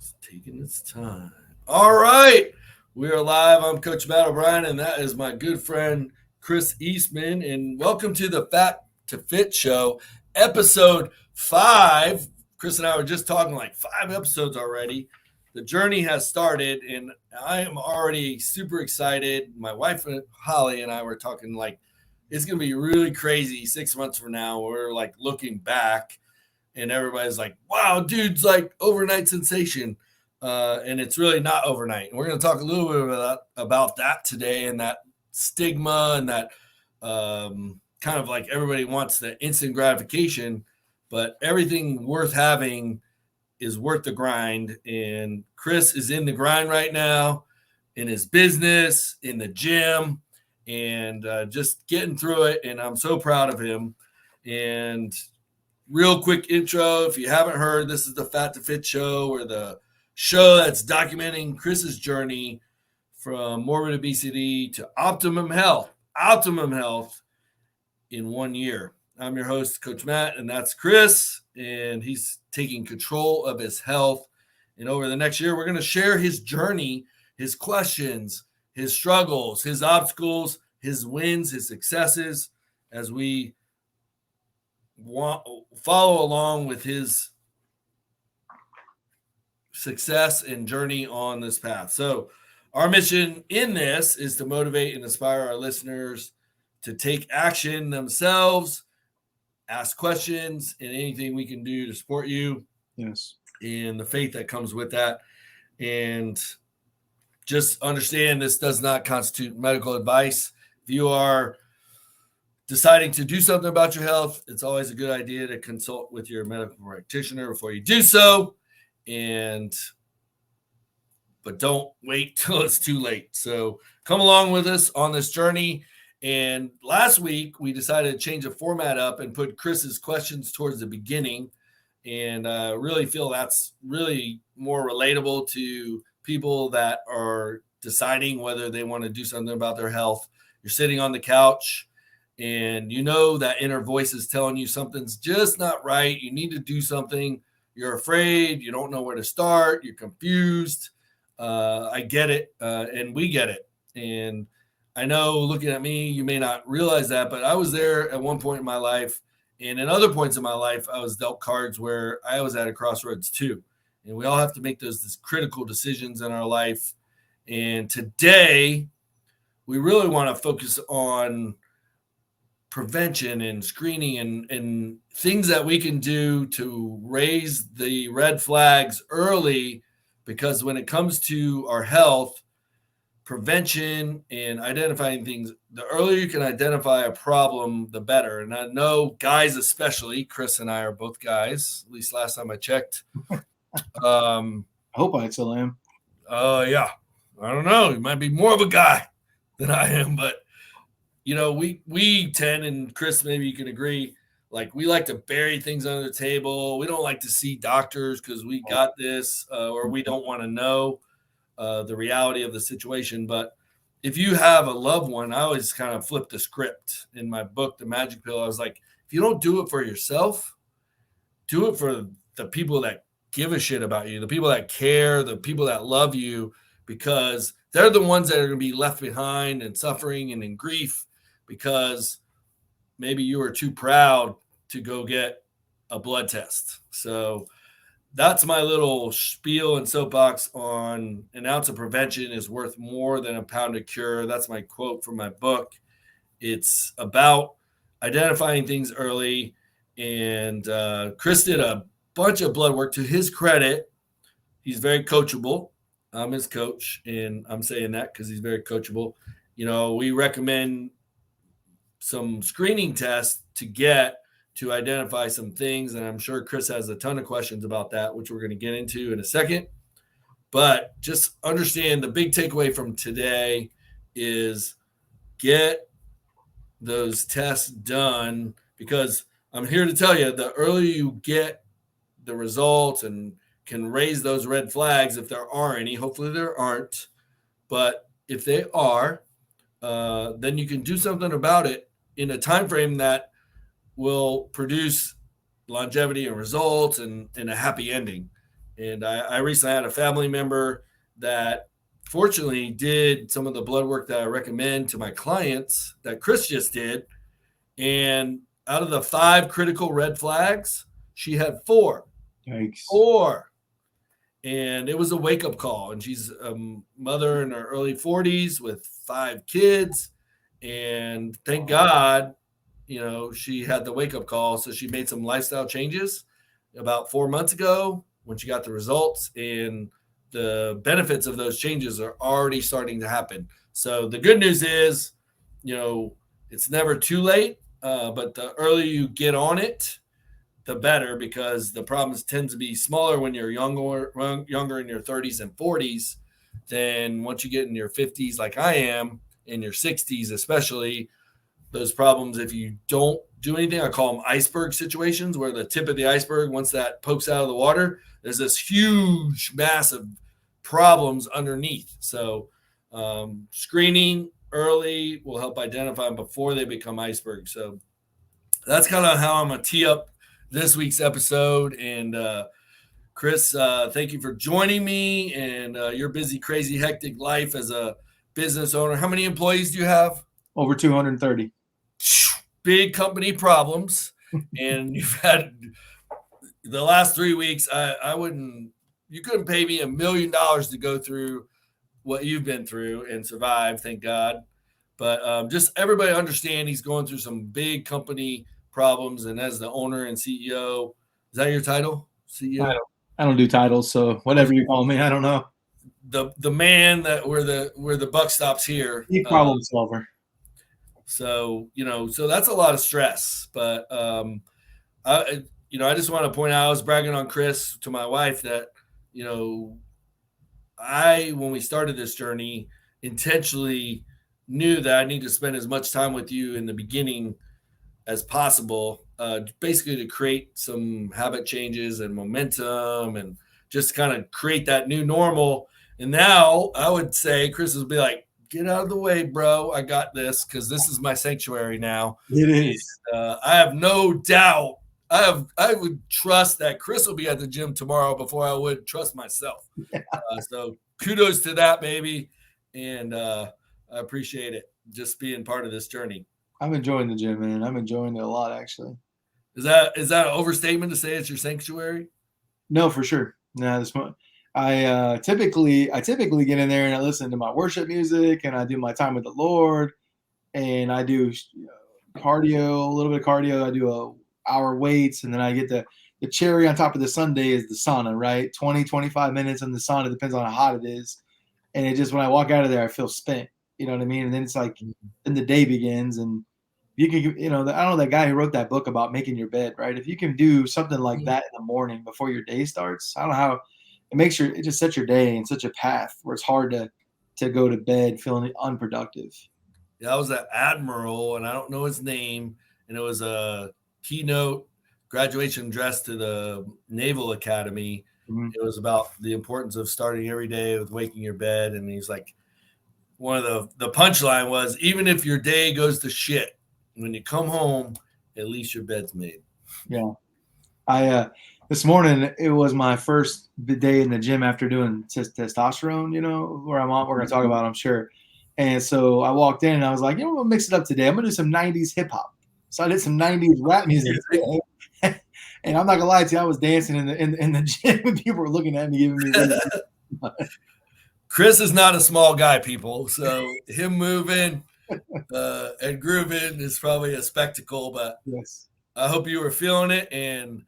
It's taking its time. All right. We are live. I'm Coach Matt O'Brien, and that is my good friend Chris Eastman. And welcome to the Fat2Fit Show, episode 5. Chris and I were just talking like 5 episodes already. The journey has started, and I am already super excited. My wife, Holly, and I were talking like it's going to be really crazy 6 months from now. We're like looking back. And everybody's like, wow, dude's like overnight sensation. And it's really not overnight. And we're going to talk a little bit about that today and that stigma and that kind of like everybody wants the instant gratification, but everything worth having is worth the grind. And Chris is in the grind right now in his business, in the gym, and just getting through it. And I'm so proud of him. And real quick intro. If you haven't heard, this is the Fat2Fit Show, or the show that's documenting Chris's journey from morbid obesity to optimum health in 1 year. I'm your host, Coach Matt, and that's Chris, and he's taking control of his health. And over the next year, we're going to share his journey, his questions, his struggles, his obstacles, his wins, his successes, as we follow along with his success and journey on this path. So our mission in this is to motivate and inspire our listeners to take action themselves, ask questions, and anything we can do to support you. Yes. And the faith that comes with that. And just understand this does not constitute medical advice. If you are deciding to do something about your health, it's always a good idea to consult with your medical practitioner before you do so. But don't wait till it's too late. So come along with us on this journey. And last week we decided to change the format up and put Chris's questions towards the beginning. And I really feel that's really more relatable to people that are deciding whether they want to do something about their health. You're sitting on the couch, and you know that inner voice is telling you something's just not right. You need to do something. You're afraid. You don't know where to start. You're confused. I get it, and we get it. And I know looking at me, you may not realize that, but I was there at one point in my life. And in other points in my life, I was dealt cards where I was at a crossroads too. And we all have to make those critical decisions in our life. And today, we really want to focus on prevention and screening and things that we can do to raise the red flags early, because when it comes to our health, prevention and identifying things, the earlier you can identify a problem, the better. And I know guys, especially, Chris and I are both guys, at least last time I checked. I hope I still am. Yeah. I don't know. You might be more of a guy than I am, but you know, we tend, and Chris, maybe you can agree, like we like to bury things under the table. We don't like to see doctors because we got this, or we don't want to know the reality of the situation. But if you have a loved one, I always kind of flip the script in my book, The Magic Pill. I was like, if you don't do it for yourself, do it for the people that give a shit about you, the people that care, the people that love you, because they're the ones that are going to be left behind and suffering and in grief because maybe you were too proud to go get a blood test. So that's my little spiel and soapbox on an ounce of prevention is worth more than a pound of cure. That's my quote from my book. It's about identifying things early. And Chris did a bunch of blood work. To his credit, he's very coachable. I'm his coach, and I'm saying that because he's very coachable. You know, we recommend some screening tests to get to identify some things, and I'm sure Chris has a ton of questions about that, which we're going to get into in a second. But just understand the big takeaway from today is get those tests done, because I'm here to tell you the earlier you get the results and can raise those red flags, if there are any. Hopefully there aren't, but if they are, then you can do something about it in a time frame that will produce longevity and results and a happy ending. And I recently had a family member that fortunately did some of the blood work that I recommend to my clients that Chris just did. And out of the 5 critical red flags, she had 4. Yikes. 4. And it was a wake-up call. And she's a mother in her early 40s with 5 kids. And thank God, she had the wake-up call. So she made some lifestyle changes about 4 months ago when she got the results. And the benefits of those changes are already starting to happen. So the good news is, it's never too late. But the earlier you get on it, the better, because the problems tend to be smaller when you're younger in your 30s and 40s than once you get in your 50s, like I am, in your 60s, especially. Those problems, if you don't do anything, I call them iceberg situations, where the tip of the iceberg, once that pokes out of the water, there's this huge, massive problems underneath. So screening early will help identify them before they become icebergs. So that's kind of how I'm going to tee up this week's episode. And Chris, thank you for joining me and your busy, crazy, hectic life as a business owner. How many employees do you have? Over 230. Big company problems. And you've had the last 3 weeks. You couldn't pay me $1 million to go through what you've been through and survive, thank God. But just everybody understand he's going through some big company problems. And as the owner and CEO, is that your title? CEO? I don't do titles, so whatever you call me, I don't know. The man that where the buck stops here. Big problem solver. So so that's a lot of stress. But I just want to point out, I was bragging on Chris to my wife that when we started this journey, intentionally knew that I need to spend as much time with you in the beginning as possible, basically to create some habit changes and momentum and just kind of create that new normal. And now I would say Chris would be like, get out of the way, bro. I got this, because this is my sanctuary now. It is. And, I have no doubt. I would trust that Chris will be at the gym tomorrow before I would trust myself. Yeah. So kudos to that, baby. And I appreciate it, just being part of this journey. I'm enjoying the gym, man. I'm enjoying it a lot, actually. Is that an overstatement to say it's your sanctuary? No, for sure. No, this one. I typically get in there and I listen to my worship music and I do my time with the Lord, and I do cardio, a little bit of cardio. I do a hour weights, and then I get the cherry on top of the sundae is the sauna, right? 20, 25 minutes in the sauna, depends on how hot it is. And it just, when I walk out of there, I feel spent, you know what I mean? And then it's like, then the day begins, and you can, I don't know, that guy who wrote that book about making your bed, right? If you can do something like that in the morning before your day starts, I don't know how it just sets your day in such a path where it's hard to go to bed feeling unproductive. Yeah, I was an admiral, and I don't know his name, and it was a keynote graduation address to the Naval Academy. Mm-hmm. It was about the importance of starting every day with waking your bed. And he's like, one of the punchline was, even if your day goes to shit, when you come home, at least your bed's made. Yeah. I this morning, it was my first day in the gym after doing testosterone, where I'm on, we're going to talk about, I'm sure. And so I walked in and I was like, I'm going to mix it up today. I'm going to do some 90s hip hop. So I did some 90s rap music. And I'm not gonna lie to you, I was dancing in the gym and people were looking at me, giving me Chris is not a small guy, people. So him moving and grooving is probably a spectacle, but yes. I hope you were feeling it. And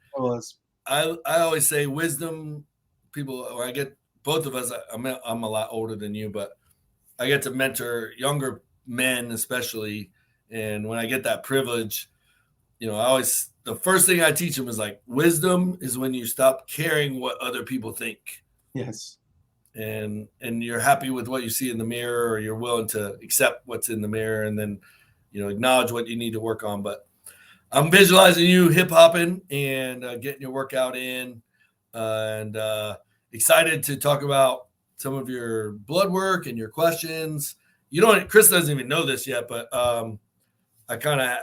I always say wisdom, people, or I get both of us, I'm a lot older than you, but I get to mentor younger men, especially. And when I get that privilege, the first thing I teach them is like, wisdom is when you stop caring what other people think. Yes. And you're happy with what you see in the mirror, or you're willing to accept what's in the mirror, and then, acknowledge what you need to work on. But I'm visualizing you hip hopping and getting your workout in, and excited to talk about some of your blood work and your questions. Chris doesn't even know this yet, but I kind of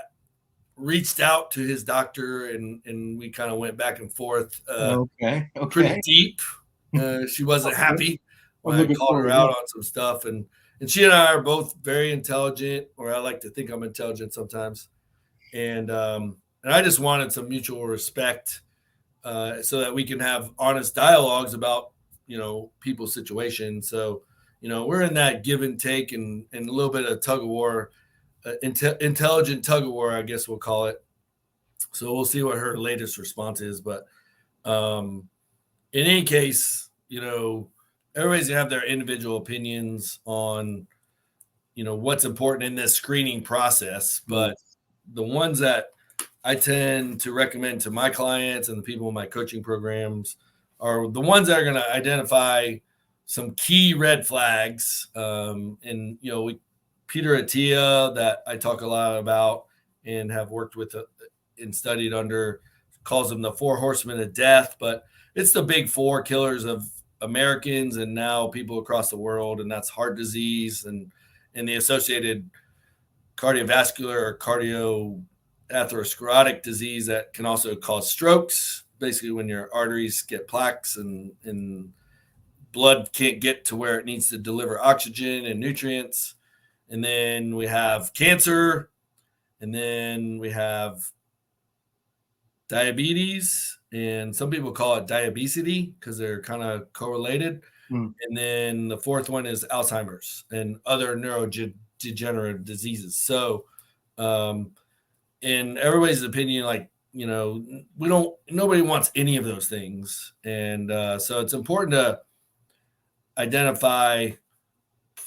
reached out to his doctor, and we kind of went back and forth Okay. pretty deep. She wasn't happy when I called her out on some stuff, and she and I are both very intelligent, or I like to think I'm intelligent sometimes. And I just wanted some mutual respect so that we can have honest dialogues about, people's situations. So, we're in that give and take and a little bit of tug of war, intelligent tug of war, I guess we'll call it. So we'll see what her latest response is. But in any case, everybody's gonna have their individual opinions on, what's important in this screening process. But the ones that I tend to recommend to my clients and the people in my coaching programs are the ones that are going to identify some key red flags. And, Peter Attia, that I talk a lot about and have worked with and studied under, calls them the 4 horsemen of death, but it's the big 4 killers of Americans and now people across the world. And that's heart disease and the associated cardiovascular or atherosclerotic disease that can also cause strokes, basically when your arteries get plaques and blood can't get to where it needs to deliver oxygen and nutrients. And then we have cancer, and then we have diabetes, and some people call it diabesity because they're kind of correlated. And then the 4th one is Alzheimer's and other neurodegenerative diseases. So in everybody's opinion, nobody wants any of those things. And so it's important to identify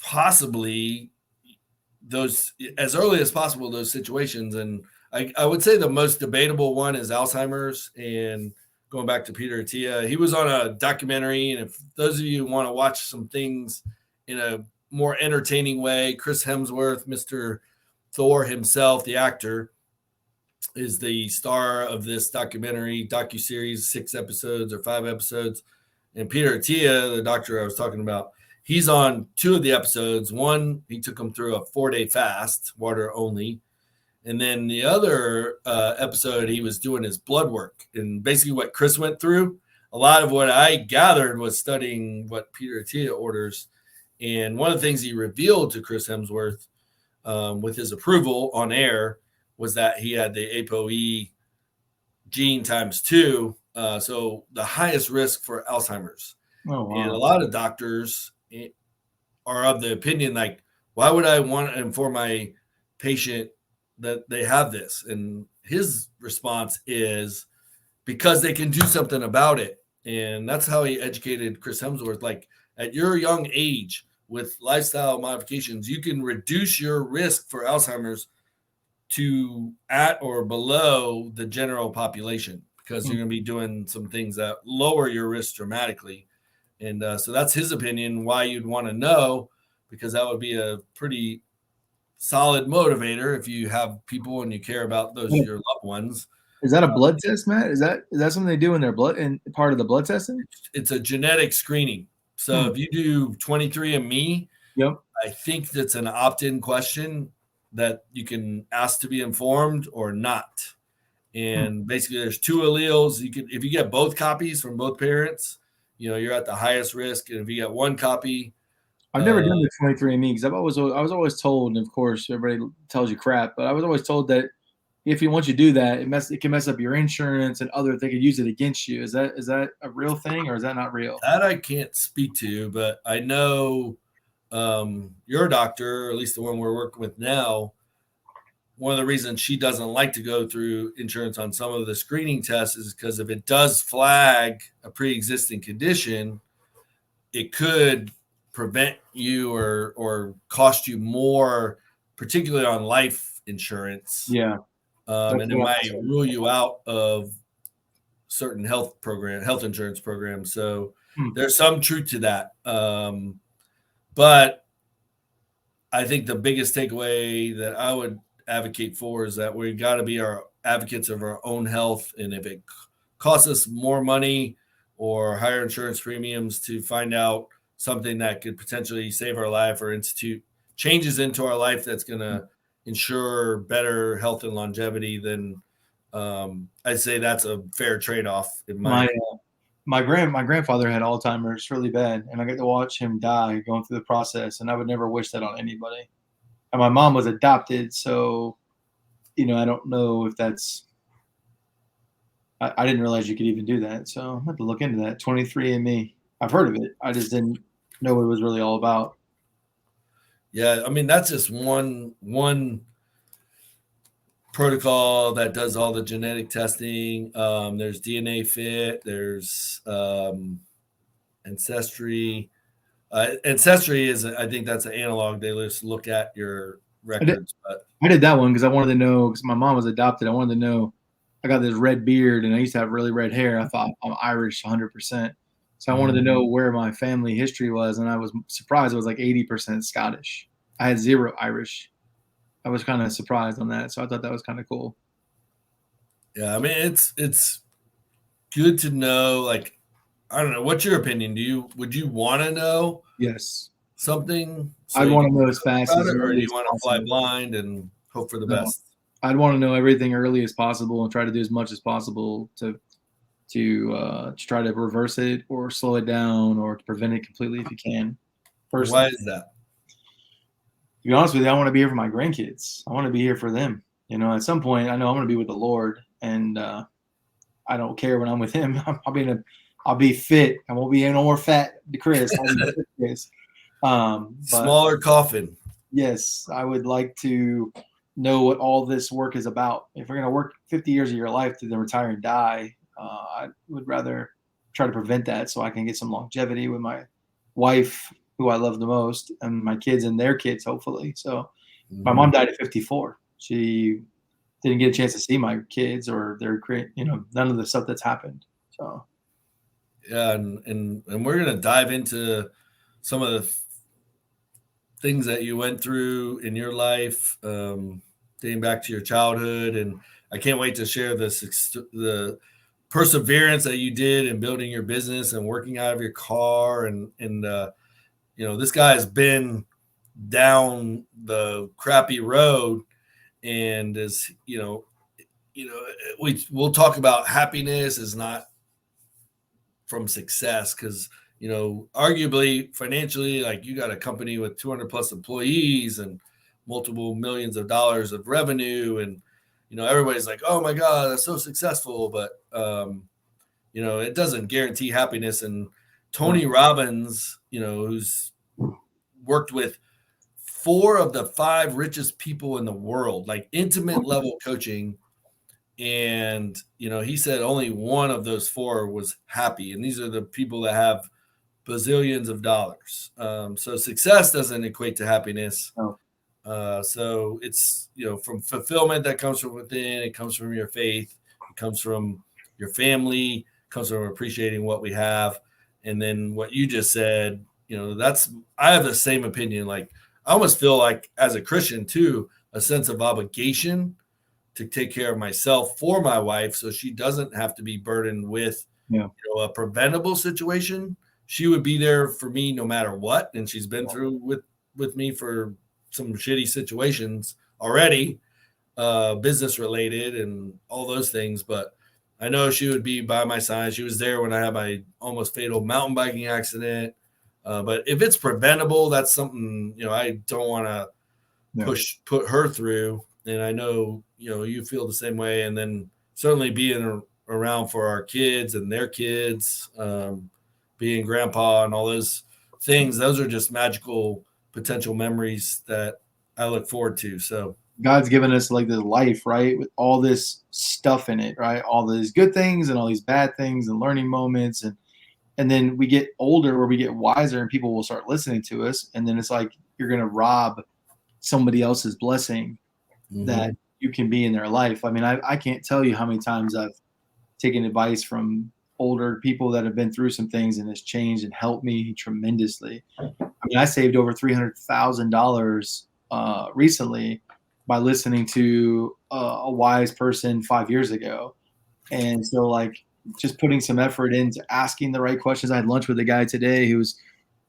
possibly those as early as possible, those situations. And I would say the most debatable one is Alzheimer's. And going back to Peter Attia, he was on a documentary. And if those of you want to watch some things in a more entertaining way, Chris Hemsworth, Mr. Thor himself, the actor, is the star of this docuseries, 6 episodes or 5 episodes. And Peter Attia, the doctor I was talking about, he's on 2 of the episodes. One, he took him through a 4-day fast, water only. And then the other episode, he was doing his blood work. And basically what Chris went through, a lot of what I gathered was studying what Peter Attia orders. And one of the things he revealed to Chris Hemsworth with his approval on air was that he had the ApoE gene times 2. So the highest risk for Alzheimer's. Oh, wow. And a lot of doctors are of the opinion, why would I want to inform my patient that they have this? And his response is because they can do something about it. And that's how he educated Chris Hemsworth. At your young age with lifestyle modifications, you can reduce your risk for Alzheimer's to at or below the general population because you're going to be doing some things that lower your risk dramatically. And so that's his opinion, why you'd want to know, because that would be a pretty solid motivator if you have people and you care about those your loved ones. Is that a blood test, Matt? Is that something they do in their blood and part of the blood testing? It's a genetic screening. So if you do 23andMe, yep, I think that's an opt-in question that you can ask to be informed or not. And basically there's 2 alleles. If you get both copies from both parents, you're at the highest risk. And if you get 1 copy, I've never done the 23andMe because I was always told, and of course everybody tells you crap, but I was always told that once you do that, it can mess up your insurance and they could use it against you. Is that a real thing or is that not real? That I can't speak to, but I know your doctor, or at least the one we're working with now, one of the reasons she doesn't like to go through insurance on some of the screening tests is because if it does flag a pre-existing condition, it could prevent you or cost you more, particularly on life insurance. Yeah. And it might rule you out of certain health insurance programs. So there's some truth to that. But I think the biggest takeaway that I would advocate for is that we got to be our advocates of our own health. And if it costs us more money or higher insurance premiums to find out something that could potentially save our life or institute changes into our life that's going to ensure better health and longevity, then I'd say that's a fair trade-off in my my grandfather had Alzheimer's really bad, and I got to watch him die going through the process, and I would never wish that on anybody. And my mom was adopted, so I don't know if that's. I didn't realize you could even do that, so I have to look into that. 23andMe. I've heard of it. I just didn't know what it was really all about. Yeah, I mean that's just one protocol that does all the genetic testing. There's DNA Fit. There's Ancestry. Ancestry is, I think that's an analog. They just look at your records. I did that one because I wanted to know, because my mom was adopted. I wanted to know. I got this red beard, and I used to have really red hair. I thought I'm Irish 100%. So I wanted to know where my family history was, and I was surprised it was like 80% Scottish. I had 0 Irish. I was kind of surprised on that, so I thought that was kind of cool. Yeah, I mean it's good to know. Like, I don't know, what's your opinion? Would you want to know? Yes, something? So I'd want to know as fast as or do early you want to fly blind and hope for the best? I'd want to know everything early as possible and try to do as much as possible to try to reverse it or slow it down or to prevent it completely if you can. Personally. Why is that? To be honest with you, I want to be here for my grandkids. I want to be here for them. At some point, I know I'm going to be with the Lord, and I don't care when I'm with Him. I'll be fit. I won't be no more fat, Chris. Smaller coffin. Yes, I would like to know what all this work is about. If we're going to work 50 years of your life to then retire and die, I would rather try to prevent that so I can get some longevity with my wife, who I love the most, and my kids and their kids, hopefully. So my mom died at 54. She didn't get a chance to see my kids or their none of the stuff that's happened. So yeah, and we're going to dive into some of the things that you went through in your life, dating back to your childhood, and I can't wait to share the perseverance that you did in building your business and working out of your car, and this guy has been down the crappy road, and we'll talk about happiness is not from success, because arguably financially, like, you got a company with 200 plus employees and multiple millions of dollars of revenue, and everybody's like, oh my God, that's so successful, but it doesn't guarantee happiness. And Tony Robbins, who's worked with 4 of the 5 richest people in the world, like intimate level coaching, and he said only one of those 4 was happy, and these are the people that have bazillions of dollars. So success doesn't equate to happiness. Oh. So it's from fulfillment that comes from within. It comes from your faith. It comes from your family. It comes from appreciating what we have. And then what you just said, I have the same opinion. Like, I almost feel like, as a Christian too, a sense of obligation to take care of myself for my wife, so she doesn't have to be burdened with a preventable situation. She would be there for me no matter what, and she's been through with me for some shitty situations already, business related and all those things. But I know she would be by my side. She was there when I had my almost fatal mountain biking accident. But if it's preventable, that's something I don't want to put her through. And I know you feel the same way. And then certainly being around for our kids and their kids, being grandpa and all those things, those are just magical potential memories that I look forward to. So God's given us like this life, right, with all this stuff in it, right? All these good things and all these bad things and learning moments, and then we get older where we get wiser and people will start listening to us, and then it's like you're going to rob somebody else's blessing that you can be in their life. I mean, I can't tell you how many times I've taken advice from older people that have been through some things, and it's changed and helped me tremendously. I mean, I saved over $300,000 recently by listening to a wise person 5 years ago. And so, like, just putting some effort into asking the right questions. I had lunch with a guy today who's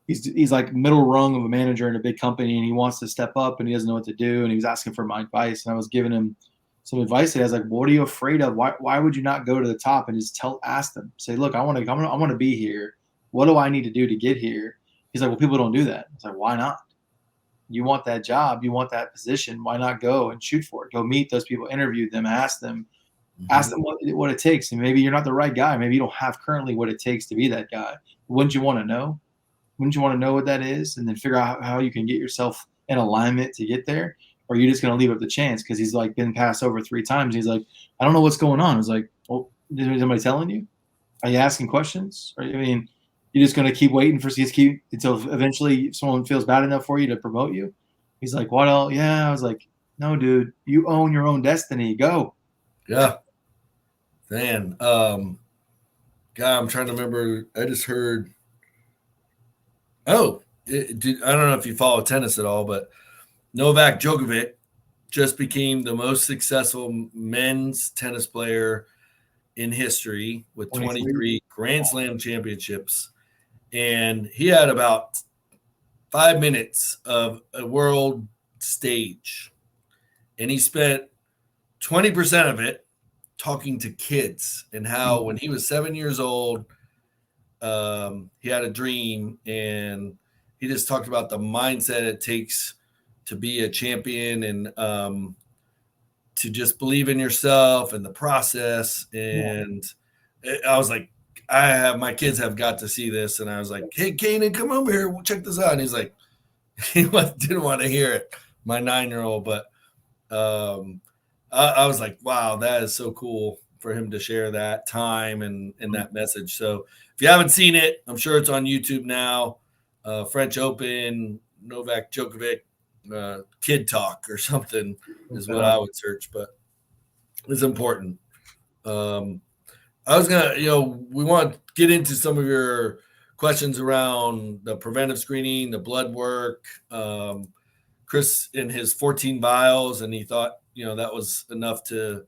he's like middle rung of a manager in a big company, and he wants to step up and he doesn't know what to do, and he was asking for my advice, and I was giving him some advice. And I was like, what are you afraid of? Why would you not go to the top and just ask them, say, look, I want to be here. What do I need to do to get here? He's like, well, people don't do that. I was like, why not? You want that job, you want that position. Why not go and shoot for it? Go meet those people, interview them, ask them what it takes. And maybe you're not the right guy. Maybe you don't have currently what it takes to be that guy. Wouldn't you want to know? Wouldn't you want to know what that is, and then figure out how you can get yourself in alignment to get there? Or are you just going to leave up the chance? Because he's like been passed over 3 times. He's like, I don't know what's going on. I was like, well, is somebody telling you? Are you asking questions? Or, I mean, you're just going to keep waiting until eventually someone feels bad enough for you to promote you? He's like, what else? Yeah. I was like, no, dude, you own your own destiny. Go. Yeah. Man. God, I'm trying to remember. I just heard. Oh, I don't know if you follow tennis at all, but Novak Djokovic just became the most successful men's tennis player in history with 23 Grand Slam championships. And he had about 5 minutes of a world stage. And he spent 20% of it talking to kids, and how when he was 7 years old, he had a dream, and he just talked about the mindset it takes to be a champion, and to just believe in yourself and the process. And I was like, my kids have got to see this. And I was like, hey, Kanan, come over here. We'll check this out. And he's like, he didn't want to hear it, my 9-year-old. But I was like, wow, that is so cool for him to share that time and that message. So if you haven't seen it, I'm sure it's on YouTube now. French Open, Novak Djokovic, kid talk or something is what I would search, but it's important. I was going to, we want to get into some of your questions around the preventive screening, the blood work. Chris in his 14 vials, and he thought, that was enough to,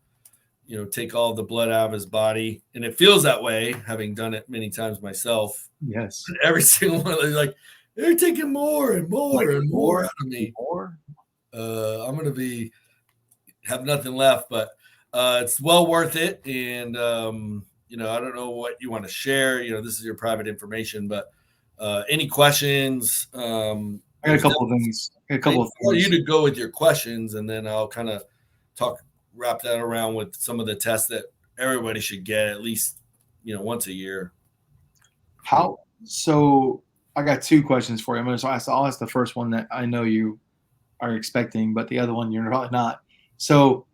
take all the blood out of his body. And it feels that way, having done it many times myself. Yes. But every single one of them, like, they're taking more and more and more out of me. I'm going to have nothing left, but it's well worth it. And, I don't know what you want to share. This is your private information, but any questions? I got a couple of things. I want you to go with your questions, and then I'll kind of wrap that around with some of the tests that everybody should get at least, once a year. So I got 2 questions for you. I'll ask the first one that I know you are expecting, but the other one you're probably not. So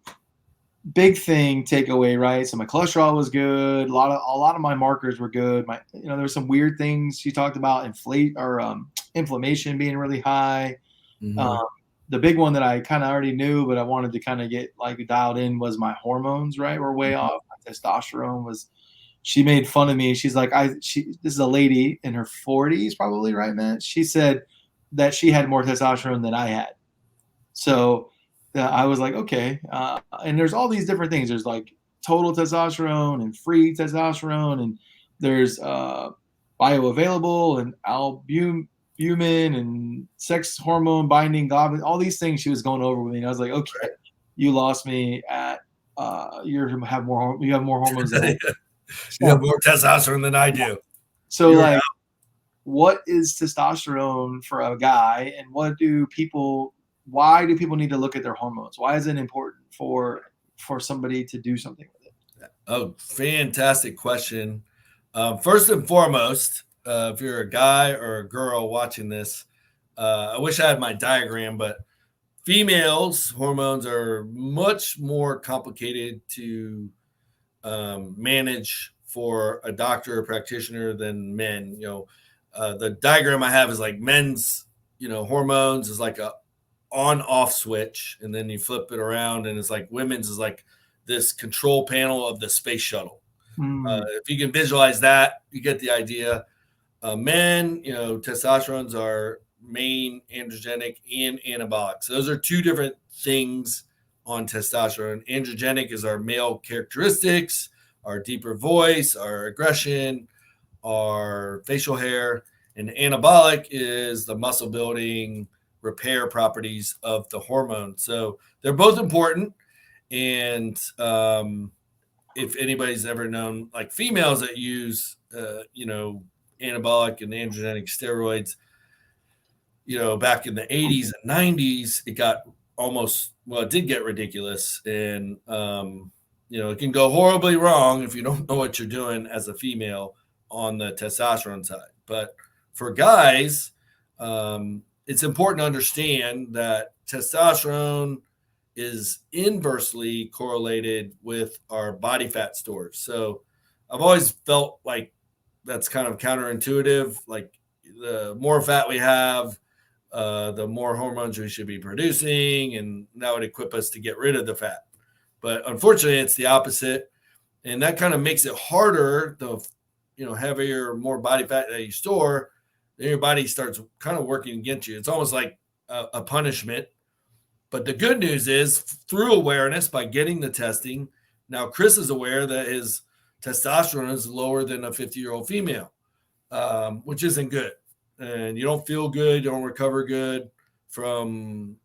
big thing takeaway, right? So my cholesterol was good. A lot of my markers were good. There were some weird things you talked about, inflammation being really high. Mm-hmm. The big one that I kind of already knew, but I wanted to kind of get dialed in, was my hormones, right? Were way off. My testosterone was. She made fun of me. She's like, this is a lady in her 40s, probably, right, Matt? She said that she had more testosterone than I had. So I was like, okay. And there's all these different things. There's like total testosterone and free testosterone, and there's bioavailable and albumin and sex hormone binding globulin, all these things she was going over with me. And I was like, okay, you lost me at you have more hormones than I do. You have more testosterone than I do. So what is testosterone for a guy, and why do people need to look at their hormones? Why is it important for somebody to do something with it? Oh, fantastic question. First and foremost, if you're a guy or a girl watching this, I wish I had my diagram, but females' hormones are much more complicated to manage for a doctor or practitioner than men. The diagram I have is like men's, hormones is like a on-off switch, and then you flip it around, and it's like women's is like this control panel of the space shuttle. If you can visualize that, you get the idea. Men, testosterones are main androgenic and anabolic. So those are 2 different things on testosterone. Androgenic is our male characteristics, our deeper voice, our aggression, our facial hair. And anabolic is the muscle building repair properties of the hormone. So they're both important. And if anybody's ever known like females that use, anabolic and androgenic steroids, back in the 80s and 90s, it got it did get ridiculous. And, it can go horribly wrong if you don't know what you're doing as a female on the testosterone side. But for guys, it's important to understand that testosterone is inversely correlated with our body fat stores. So I've always felt like that's kind of counterintuitive. Like the more fat we have, the more hormones we should be producing, and that would equip us to get rid of the fat. But unfortunately, it's the opposite, and that kind of makes it harder. The heavier, more body fat that you store, then your body starts kind of working against you. It's almost like a punishment. But the good news is, through awareness, by getting the testing, now Chris is aware that his testosterone is lower than a 50-year-old female, which isn't good. And you don't feel good, you don't recover good from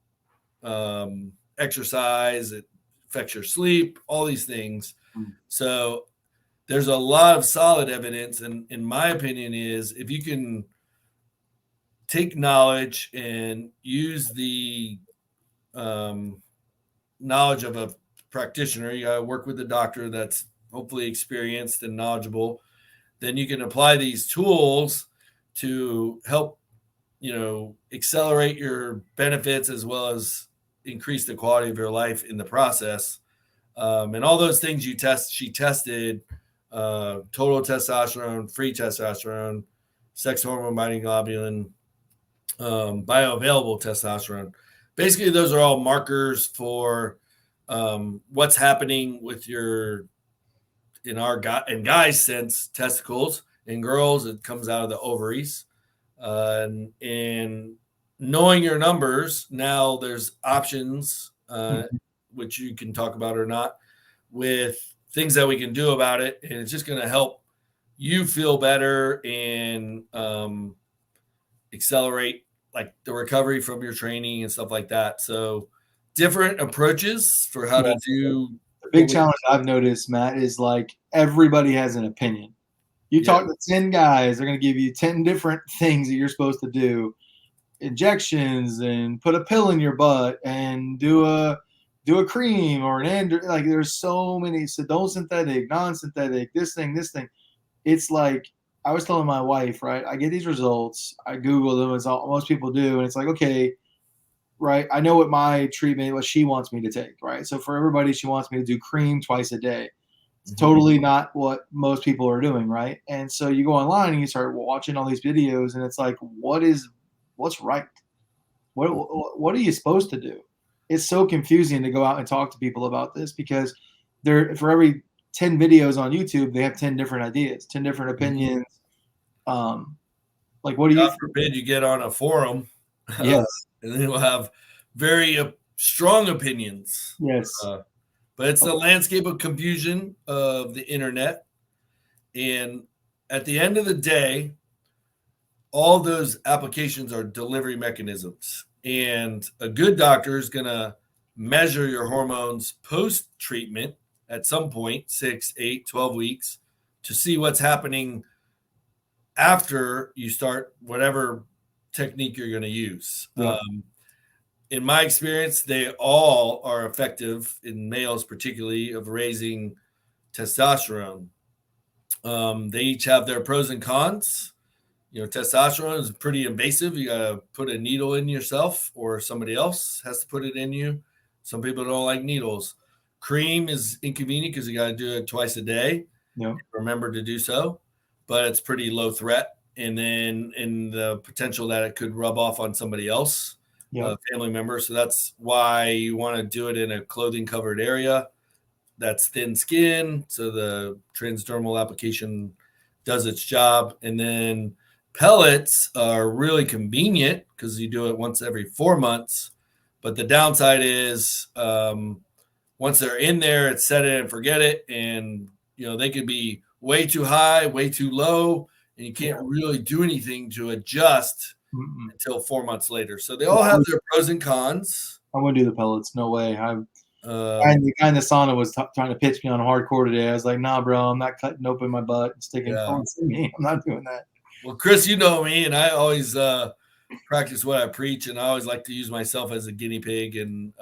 exercise. It affects your sleep, all these things. So there's a lot of solid evidence. And in my opinion is, if you can take knowledge and use the knowledge of a practitioner, you got to work with a doctor that's hopefully experienced and knowledgeable, then you can apply these tools to help, accelerate your benefits as well as increase the quality of your life in the process. And all those things she tested, total testosterone, free testosterone, sex hormone binding globulin, bioavailable testosterone. Basically, those are all markers for what's happening with your, in guys' sense, testicles. In girls, it comes out of the ovaries. And knowing your numbers, now there's options, which you can talk about or not, with things that we can do about it. And it's just going to help you feel better and accelerate like the recovery from your training and stuff like that. So different approaches for how to do. The big challenge I've noticed, Matt, is like everybody has an opinion. You talk to 10 guys, they're going to give you 10 different things that you're supposed to do. Injections and put a pill in your butt and do a cream or like there's so many. So don't synthetic, non-synthetic, this thing. It's like, I was telling my wife, right? I get these results. I Google them, as most people do. And it's like, okay, right? I know what she wants me to take, right? So for everybody, she wants me to do cream twice a day. It's totally not what most people are doing, right? And so you go online and you start watching all these videos, and it's like, what's right? What are you supposed to do? It's so confusing to go out and talk to people about this, because for every 10 videos on YouTube, they have 10 different ideas, 10 different opinions. Like, what do you? God forbid you get on a forum, yes, and then you'll have very strong opinions. Yes, but it's the landscape of confusion of the internet, and at the end of the day, all those applications are delivery mechanisms. And a good doctor is going to measure your hormones post-treatment at some point, 6, 8, 12 weeks, to see what's happening after you start whatever technique you're going to use. Yeah. In my experience, they all are effective, in males particularly, of raising testosterone. They each have their pros and cons. Testosterone is pretty invasive. You got to put a needle in yourself, or somebody else has to put it in you. Some people don't like needles. Cream is inconvenient because you got to do it twice a day. Yeah. Remember to do so, but it's pretty low threat. And then in the potential that it could rub off on somebody else, a family member. So that's why you want to do it in a clothing covered area that's thin skin, so the transdermal application does its job. And then pellets are really convenient because you do it once every 4 months. But the downside is once they're in there, it's set it and forget it. And, they could be way too high, way too low. and you can't really do anything to adjust Mm-mm. until 4 months later. So they all have their pros and cons. I wouldn't do the pellets. No way. The Um, guy in the sauna was trying to pitch me on hardcore today. I was like, nah, bro, I'm not cutting open my butt and sticking Yeah. pellets in me. I'm not doing that. Well, Chris, you know me, and I always practice what I preach, and I always like to use myself as a guinea pig. And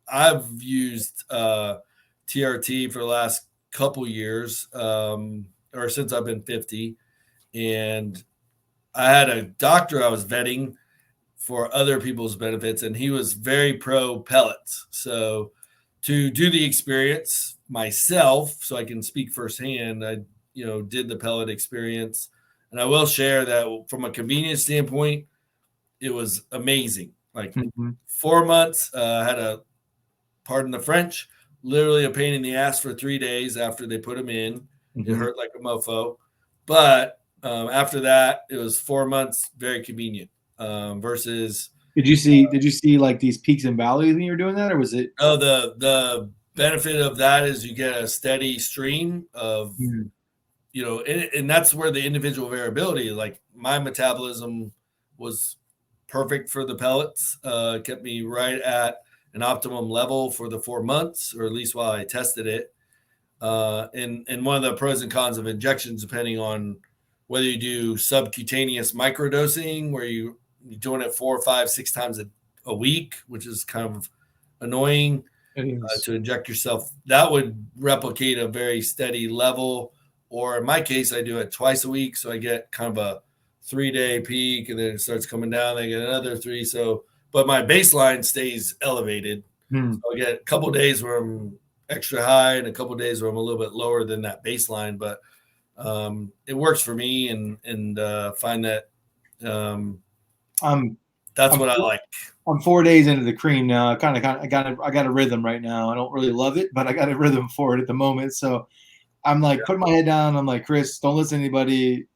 I've used TRT for the last couple years, or since I've been 50, and I had a doctor I was vetting for other people's benefits, and he was very pro pellets. So to do the experience myself, so I can speak firsthand, I did the pellet experience, and I will share that from a convenience standpoint, it was amazing. Like 4 months, had a, pardon the French, literally a pain in the ass for 3 days after they put them in. It hurt like a mofo, but after that, it was 4 months, very convenient. Versus, did you see like these peaks and valleys when you were doing that, or was it? Oh, the benefit of that is you get a steady stream of, and that's where the individual variability, like my metabolism was perfect for the pellets, kept me right at an optimum level for the 4 months, or at least while I tested it. And one of the pros and cons of injections, depending on whether you do subcutaneous microdosing, where you're doing it 4, 5, 6 times a week, which is kind of annoying to inject yourself. That would replicate a very steady level. Or in my case, I do it twice a week, so I get kind of a 3-day peak, and then it starts coming down. I get another 3. So, but my baseline stays elevated. So I get a couple of days where I'm extra high, and a couple of days where I'm a little bit lower than that baseline. But it works for me, and find that that's what I like. I'm 4 days into the cream now. I got a rhythm right now. I don't really love it, but I got a rhythm for it at the moment. So I'm like putting my head down. I'm like, Chris, don't listen to anybody.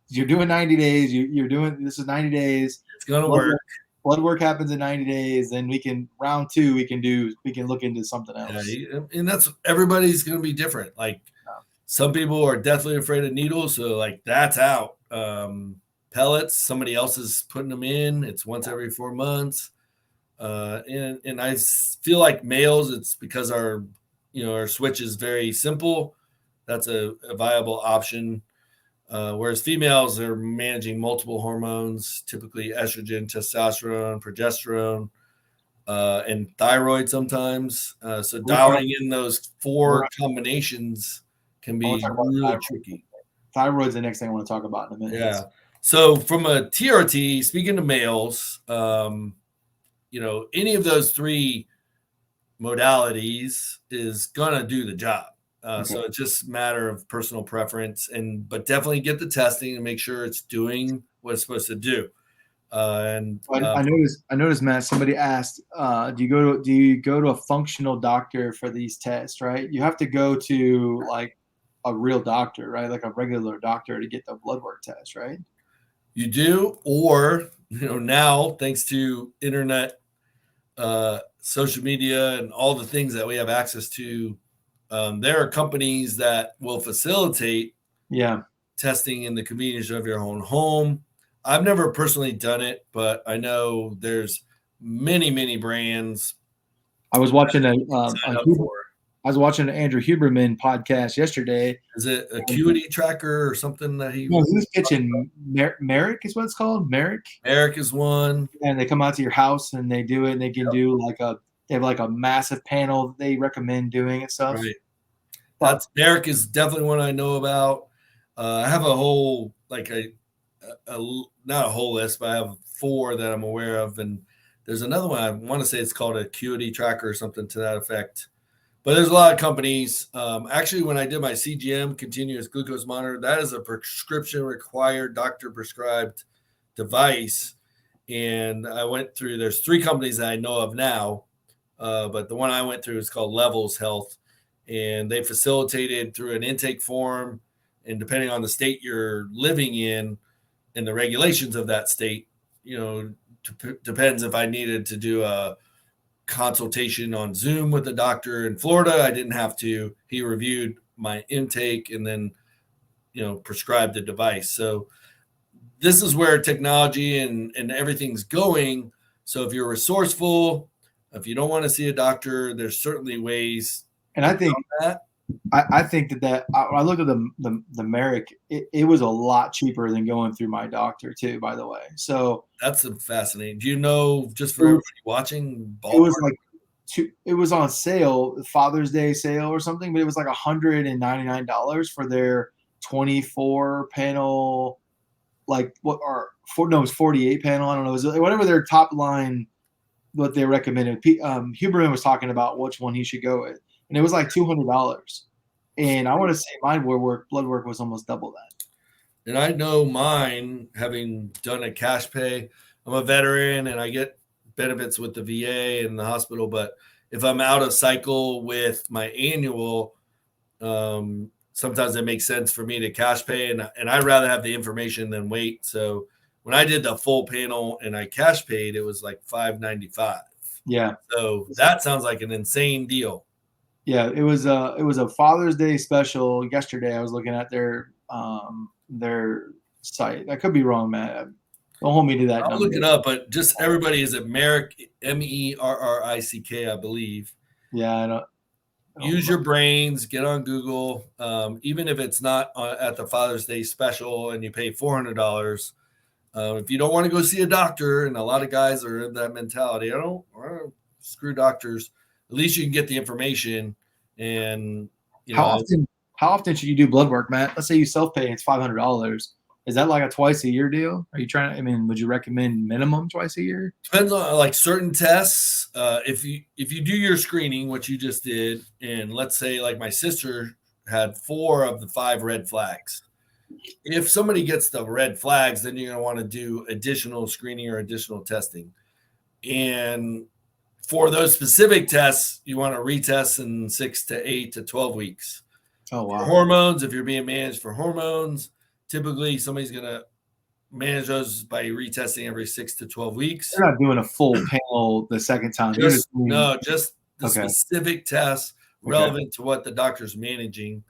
You're doing 90 days. This is 90 days. It's gonna work. Blood work happens in 90 days. Then round 2, we can look into something else. Yeah, and that's, everybody's gonna be different. Like some people are deathly afraid of needles, so like that's out. Pellets, somebody else is putting them in. It's once every 4 months. And I feel like males, it's because our switch is very simple. That's a viable option. Whereas females are managing multiple hormones, typically estrogen, testosterone, progesterone, and thyroid sometimes. So dialing in those 4 combinations can be really tricky. Thyroid's the next thing I want to talk about in a minute. Yeah. So from a TRT, speaking to males, any of those 3 modalities is gonna do the job. So it's just a matter of personal preference, but definitely get the testing and make sure it's doing what it's supposed to do. I noticed, Matt. Somebody asked, do you go to a functional doctor for these tests? Right, you have to go to like a real doctor, right, like a regular doctor to get the blood work test, right? You do, or now thanks to internet, social media, and all the things that we have access to, there are companies that will facilitate testing in the convenience of your own home. I've never personally done it, but I know there's many brands. I was watching an Andrew Huberman podcast yesterday. Is it Acuity Tracker or something that he was pitching? Merrick is what it's called. Merrick is one. And they come out to your house and they do it, and they can do they have like a massive panel that they recommend doing and stuff. Right. That's Merrick is definitely one I know about. I have a whole, like not a whole list, but I have 4 that I'm aware of. And there's another one, I want to say it's called Acuity Tracker or something to that effect. But there's a lot of companies. Actually, when I did my CGM, continuous glucose monitor, that is a prescription required, doctor prescribed device. And I went through, there's 3 companies that I know of now. But the one I went through is called Levels Health. And they facilitated through an intake form. And depending on the state you're living in and the regulations of that state, depends if I needed to do a consultation on Zoom with the doctor. In Florida, I didn't have to. He reviewed my intake and then prescribed the device. So this is where technology and everything's going. So if you're resourceful, if you don't want to see a doctor, there's certainly ways. And I think that. I think that I looked at the Merrick, it was a lot cheaper than going through my doctor too, by the way. So that's fascinating. Do you know, just for everybody watching, it was like it was on sale, Father's Day sale or something, but it was like $199 for their 24 panel, like it was 48 panel. I don't know, it was whatever their top line, what they recommended. Huberman was talking about which one he should go with, and it was like $200. And I want to say my blood work was almost double that. And I know mine, having done a cash pay, I'm a veteran and I get benefits with the VA and the hospital. But if I'm out of cycle with my annual, sometimes it makes sense for me to cash pay. And I'd rather have the information than wait. So when I did the full panel and I cash paid, it was like $595. Yeah. So that sounds like an insane deal. Yeah, it was a Father's Day special yesterday. I was looking at their site. I could be wrong, Matt. Don't hold me to that. I'll look it up, but just everybody is at Merrick, MERRICK, I believe. Yeah, I don't Use your brains. Get on Google. Even if it's not at the Father's Day special and you pay $400, if you don't want to go see a doctor, and a lot of guys are in that mentality, I don't screw doctors. At least you can get the information. And how often should you do blood work, Matt? Let's say you self-pay, it's $500. Is that like a twice a year deal? Are you trying to, would you recommend minimum twice a year? Depends on like certain tests. If you do your screening, what you just did, and let's say like my sister had 4 of the 5 red flags. If somebody gets the red flags, then you're going to want to do additional screening or additional testing. And for those specific tests, you want to retest in 6 to 8 to 12 weeks. Oh, wow. For hormones, if you're being managed for hormones, typically somebody's going to manage those by retesting every 6 to 12 weeks. You're not doing a full panel the second time. Just the specific tests relevant to what the doctor's managing.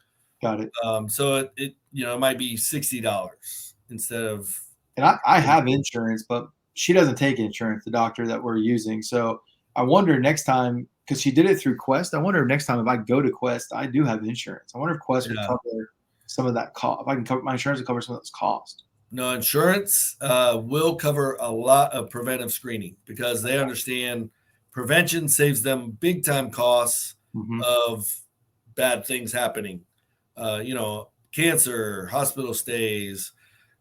Got it. So it might be $60 instead of. And I have insurance, but she doesn't take insurance, the doctor that we're using. So I wonder next time, because she did it through Quest, I wonder if next time if I go to Quest, I do have insurance. I wonder if Quest would cover some of that cost. If I can cover my insurance, will cover some of those costs. No, insurance will cover a lot of preventive screening because they understand prevention saves them big time costs of bad things happening. Cancer, hospital stays,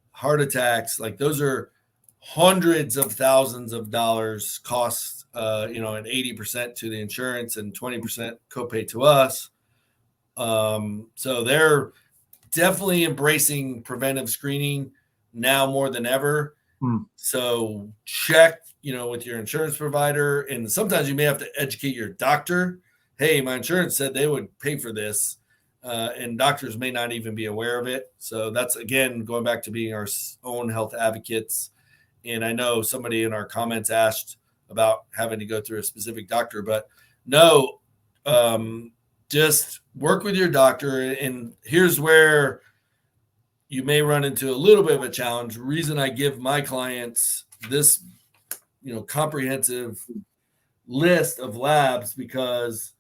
heart attacks, like those are hundreds of thousands of dollars costs, and 80% to the insurance and 20% copay to us. So they're definitely embracing preventive screening now more than ever. So check, with your insurance provider. And sometimes you may have to educate your doctor. Hey, my insurance said they would pay for this. And doctors may not even be aware of it. So that's, again, going back to being our own health advocates. And I know somebody in our comments asked about having to go through a specific doctor, but no, just work with your doctor. And here's where you may run into a little bit of a challenge. Reason I give my clients this, comprehensive list of labs, because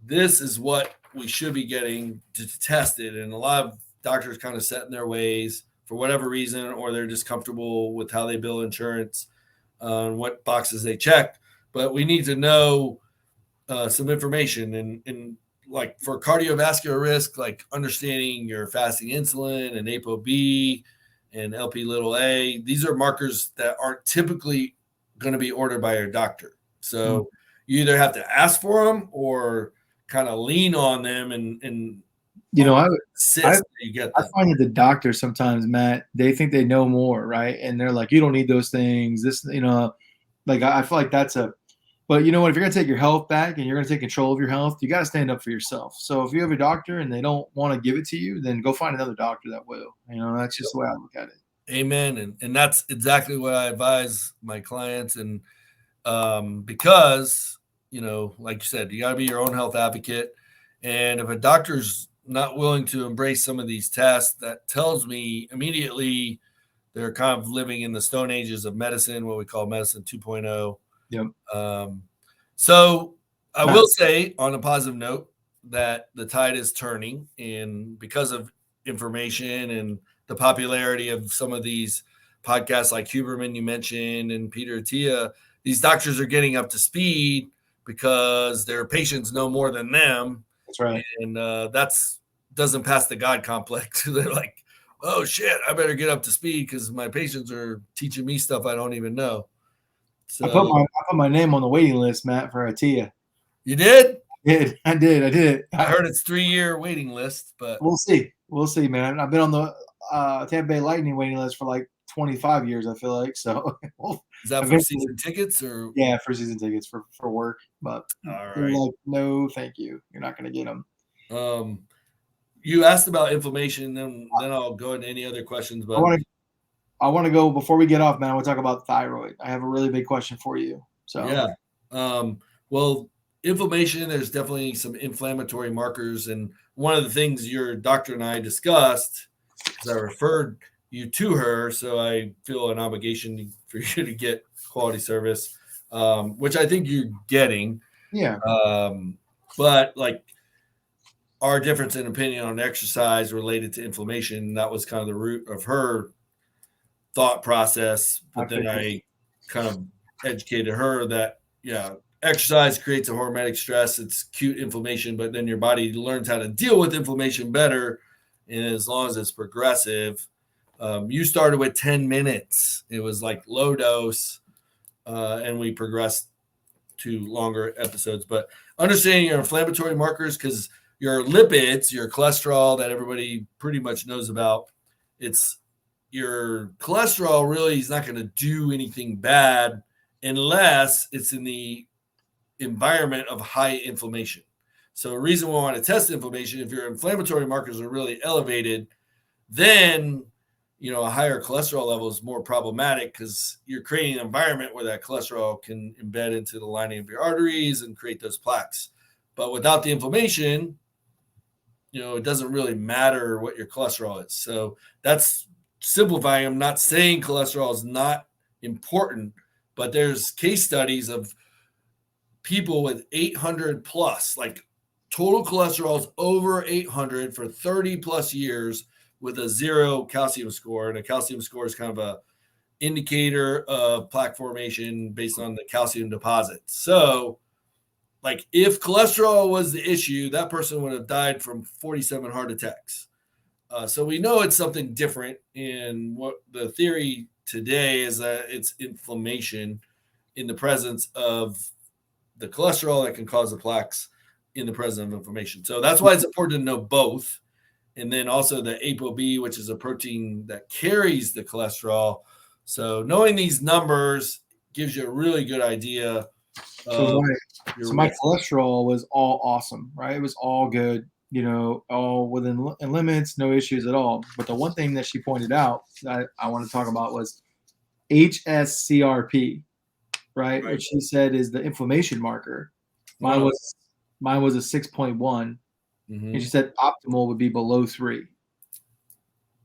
this is what we should be getting tested. And a lot of doctors kind of set in their ways for whatever reason, or they're just comfortable with how they bill insurance, and what boxes they check. But we need to know some information. And like for cardiovascular risk, like understanding your fasting insulin and ApoB and LP(a), these are markers that aren't typically going to be ordered by your doctor. So you either have to ask for them or kind of lean on them and I find that the doctors sometimes, Matt, they think they know more, right? And they're like, you don't need those things. This, like I feel like that's but you know what? If you're going to take your health back and you're going to take control of your health, you got to stand up for yourself. So if you have a doctor and they don't want to give it to you, then go find another doctor that will. That's just the way I look at it. Amen. And that's exactly what I advise my clients. And because, like you said, you got to be your own health advocate. And if a doctor's not willing to embrace some of these tests, that tells me immediately they're kind of living in the stone ages of medicine, what we call medicine 2.0. Yep. So I will say on a positive note that the tide is turning, and because of information and the popularity of some of these podcasts like Huberman you mentioned and Peter Attia, these doctors are getting up to speed because their patients know more than them. That's right. And that's doesn't pass the God complex. They're like, oh shit, I better get up to speed because my patients are teaching me stuff I don't even know. So I put my name on the waiting list, Matt, for Attia. You did? I did. I heard it's 3-year waiting list, but we'll see. We'll see, man. I've been on the Tampa Bay Lightning waiting list for like 25 years, I feel like. So is that for season tickets or? Yeah, for season tickets for work. But all they're right. like, no, thank you. You're not going to get them. You asked about inflammation, then I'll go into any other questions. But I want to go before we get off, man. I want to talk about thyroid. I have a really big question for you. So yeah, well, inflammation. There's definitely some inflammatory markers, and one of the things your doctor and I discussed, because I referred you to her, so I feel an obligation for you to get quality service, which I think you're getting. Yeah. But like our difference in opinion on exercise related to inflammation, that was kind of the root of her thought process. But then I kind of educated her that, exercise creates a hormetic stress. It's acute inflammation, but then your body learns how to deal with inflammation better. And as long as it's progressive, you started with 10 minutes. It was like low dose, and we progressed to longer episodes. But understanding your inflammatory markers, because your lipids, your cholesterol that everybody pretty much knows about, it's your cholesterol really is not going to do anything bad unless it's in the environment of high inflammation. So the reason we want to test inflammation, if your inflammatory markers are really elevated, then a higher cholesterol level is more problematic because you're creating an environment where that cholesterol can embed into the lining of your arteries and create those plaques. But without the inflammation, it doesn't really matter what your cholesterol is. So that's simplifying. I'm not saying cholesterol is not important, but there's case studies of people with 800 plus, like total cholesterol is over 800 for 30 plus years with a 0 calcium score. And a calcium score is kind of a indicator of plaque formation based on the calcium deposits. So like if cholesterol was the issue, that person would have died from 47 heart attacks. So we know it's something different. And what the theory today is that it's inflammation in the presence of the cholesterol that can cause the plaques in the presence of inflammation. So that's why it's important to know both. And then also the ApoB, which is a protein that carries the cholesterol. So knowing these numbers gives you a really good idea. So my cholesterol was all awesome, right? It was all good, all within limits, no issues at all. But the one thing that she pointed out that I want to talk about was HSCRP, right? Which she said is the inflammation marker. Mine was a 6.1. Mm-hmm. And she said optimal would be below 3.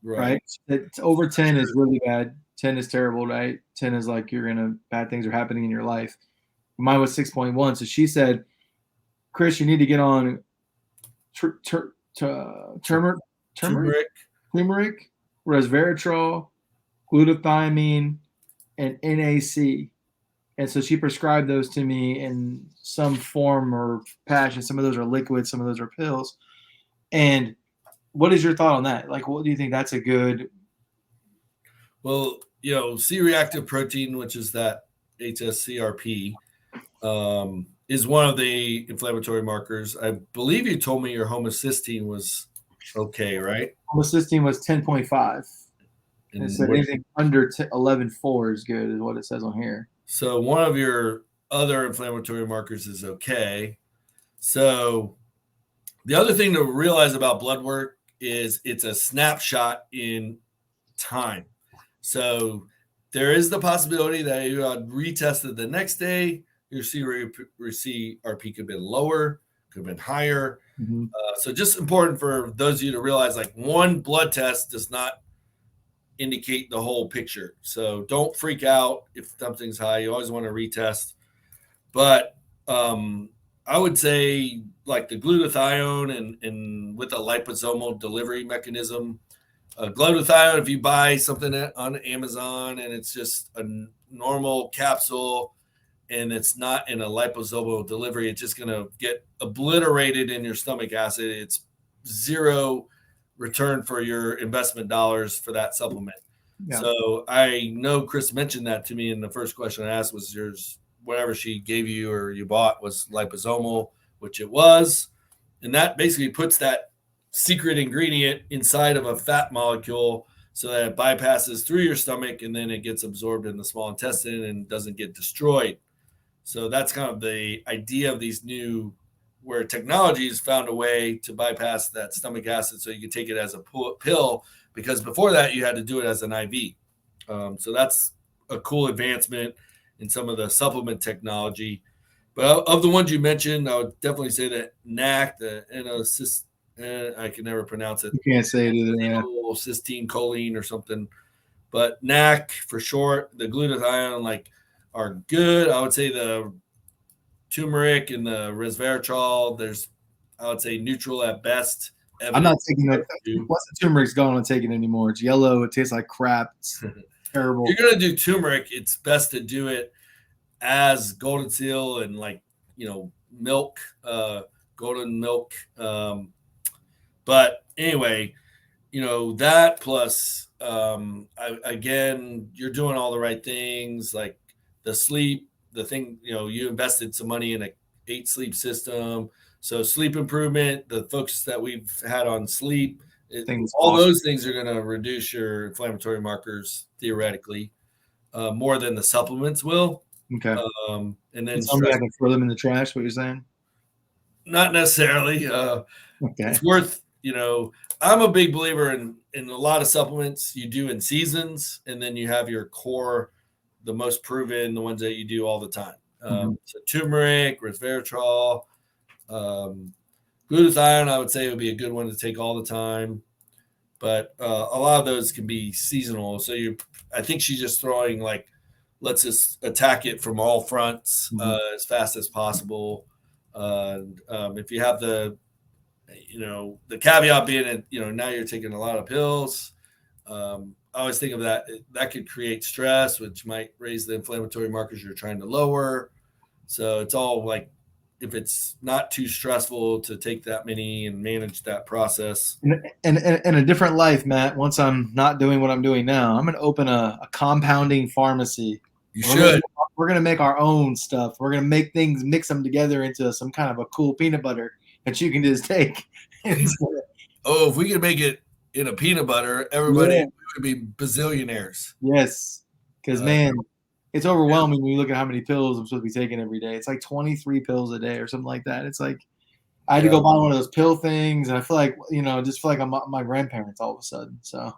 Right? It's over 10 is really bad. 10 is terrible, right? 10 is like bad things are happening in your life. Mine was 6.1. So she said, Chris, you need to get on turmeric, resveratrol, glutathione, and NAC. And so she prescribed those to me in some form or passion. Some of those are liquids, some of those are pills. And what is your thought on that? Like, what do you think that's a good? Well, C-reactive protein, which is that HSCRP, is one of the inflammatory markers. I believe you told me your homocysteine was okay, right? Homocysteine was 10.5. And so anything under 11.4 is good, is what it says on here. So one of your other inflammatory markers is okay. So the other thing to realize about blood work is it's a snapshot in time. So there is the possibility that you had retested the next day, your CRP could have been lower, could have been higher. Mm-hmm. So just important for those of you to realize, like, one blood test does not indicate the whole picture. So don't freak out if something's high. You always want to retest. But I would say, like, the glutathione and with a liposomal delivery mechanism, glutathione, if you buy something on Amazon and it's just a normal capsule and it's not in a liposomal delivery, it's just going to get obliterated in your stomach acid. It's zero return for your investment dollars for that supplement. Yeah. So I know Chris mentioned that to me, and the first question I asked was, yours, whatever she gave you or you bought was liposomal, which it was. And that basically puts that secret ingredient inside of a fat molecule so that it bypasses through your stomach and then it gets absorbed in the small intestine and doesn't get destroyed. So that's kind of the idea of these new, where technology has found a way to bypass that stomach acid so you can take it as a pill, because before that you had to do it as an IV. So that's a cool advancement in some of the supplement technology. But of the ones you mentioned, I would definitely say that NAC, the I can never pronounce it. You can't say it either. Yeah. Cysteine choline or something. But NAC for short, the glutathione, like, are good. I would say the turmeric and the resveratrol, I would say neutral at best. I'm not taking that. Once the turmeric's gone, I'm not taking it anymore. It's yellow. It tastes like crap. It's terrible. If you're going to do turmeric, it's best to do it as golden seal and, like, milk, golden milk. But anyway, that plus, again, you're doing all the right things, like the sleep, the thing, you invested some money in a 8-sleep system. So sleep improvement, the focus that we've had on sleep, all those things are going to reduce your inflammatory markers theoretically more than the supplements will. Okay. And then I can throw them in the trash, what you're saying? Not necessarily. Okay. It's worth, I'm a big believer in a lot of supplements you do in seasons, and then you have your core, the most proven, the ones that you do all the time. So turmeric, resveratrol, glutathione, I would say would be a good one to take all the time. But a lot of those can be seasonal. So I think she's just throwing, like, let's just attack it from all fronts as fast as possible. If you have the caveat being that, now you're taking a lot of pills. I always think of that could create stress, which might raise the inflammatory markers you're trying to lower. So it's all, like, if it's not too stressful to take that many and manage that process. In a different life, Matt, once I'm not doing what I'm doing now, I'm going to open a compounding pharmacy. You should. We're going to make our own stuff. We're going to make things, mix them together into some kind of a cool peanut butter that you can just take. Oh, if we could make it in a peanut butter, everybody would be bazillionaires. Yes. Because, man, it's overwhelming when you look at how many pills I'm supposed to be taking every day. It's like 23 pills a day or something like that. It's like I had to go buy one of those pill things, and I feel like, just feel like I'm my grandparents all of a sudden. So,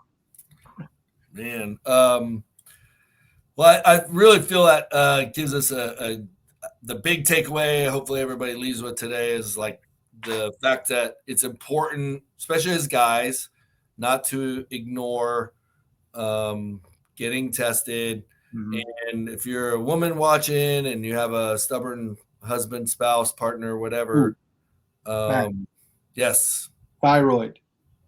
man, well, I really feel that gives us the big takeaway. Hopefully, everybody leaves with today is, like, the fact that it's important, especially as guys, not to ignore getting tested. And if you're a woman watching and you have a stubborn husband, spouse, partner, whatever, yes. Thyroid.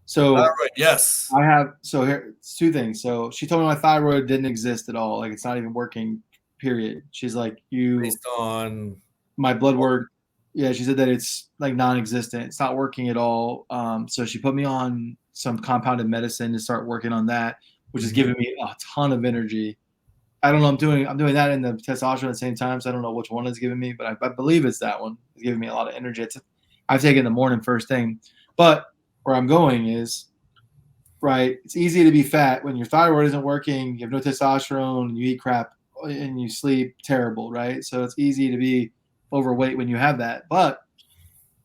So thyroid, yes. I have, so here, it's two things. So she told me my thyroid didn't exist at all. Like, it's not even working, period. She's like, based on my blood work. Yeah, she said that it's, like, non-existent. It's not working at all. So she put me on some compounded medicine to start working on that, which is giving me a ton of energy. I don't know. I'm doing that in the testosterone at the same time, so I don't know which one it's giving me, but I believe it's that one. It's giving me a lot of energy. I've taken it in the morning first thing. But where I'm going is, right, it's easy to be fat when your thyroid isn't working, you have no testosterone, you eat crap, and you sleep terrible, right? So it's easy to be overweight when you have that. But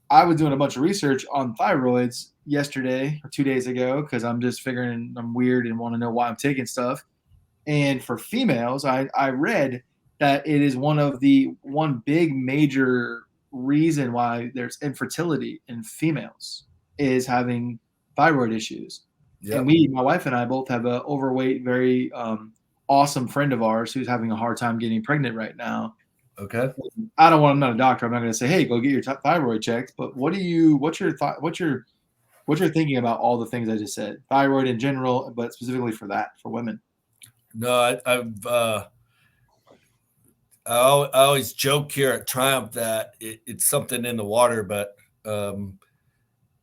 I was doing a bunch of research on thyroids yesterday or 2 days ago because I'm just figuring I'm weird and want to know why I'm taking stuff. And for females, I read that it is one big major reason why there's infertility in females is having thyroid issues. Yep. And my wife and I both have an overweight, very awesome friend of ours who's having a hard time getting pregnant right now. Okay. I'm not a doctor. I'm not going to say, hey, go get your thyroid checked. But what's your thinking about all the things I just said? Thyroid in general, but specifically for women. No, I always joke here at TrYumph that it's something in the water, but I'm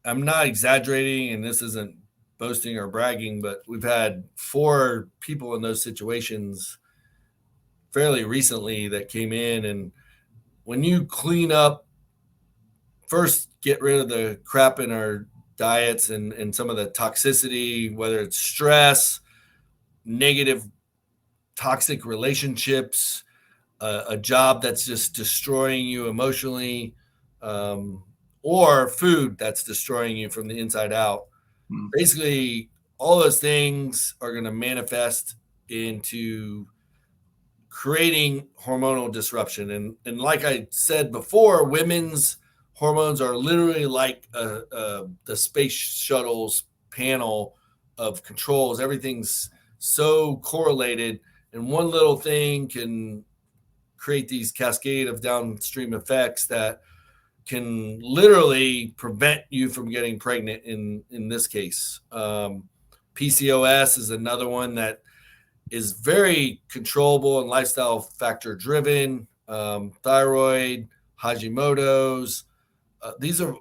not exaggerating, and this isn't boasting or bragging, but we've had 4 people in those situations fairly recently that came in. And when you clean up, first get rid of the crap in our diets and some of the toxicity, whether it's stress, negative toxic relationships, a job that's just destroying you emotionally, or food that's destroying you from the inside out. Basically, all those things are going to manifest into creating hormonal disruption. And like I said before, women's hormones are literally like the space shuttle's panel of controls. Everything's so correlated, and one little thing can create these cascade of downstream effects that can literally prevent you from getting pregnant in this case. PCOS is another one that is very controllable and lifestyle factor driven. Thyroid, Hashimoto's, these have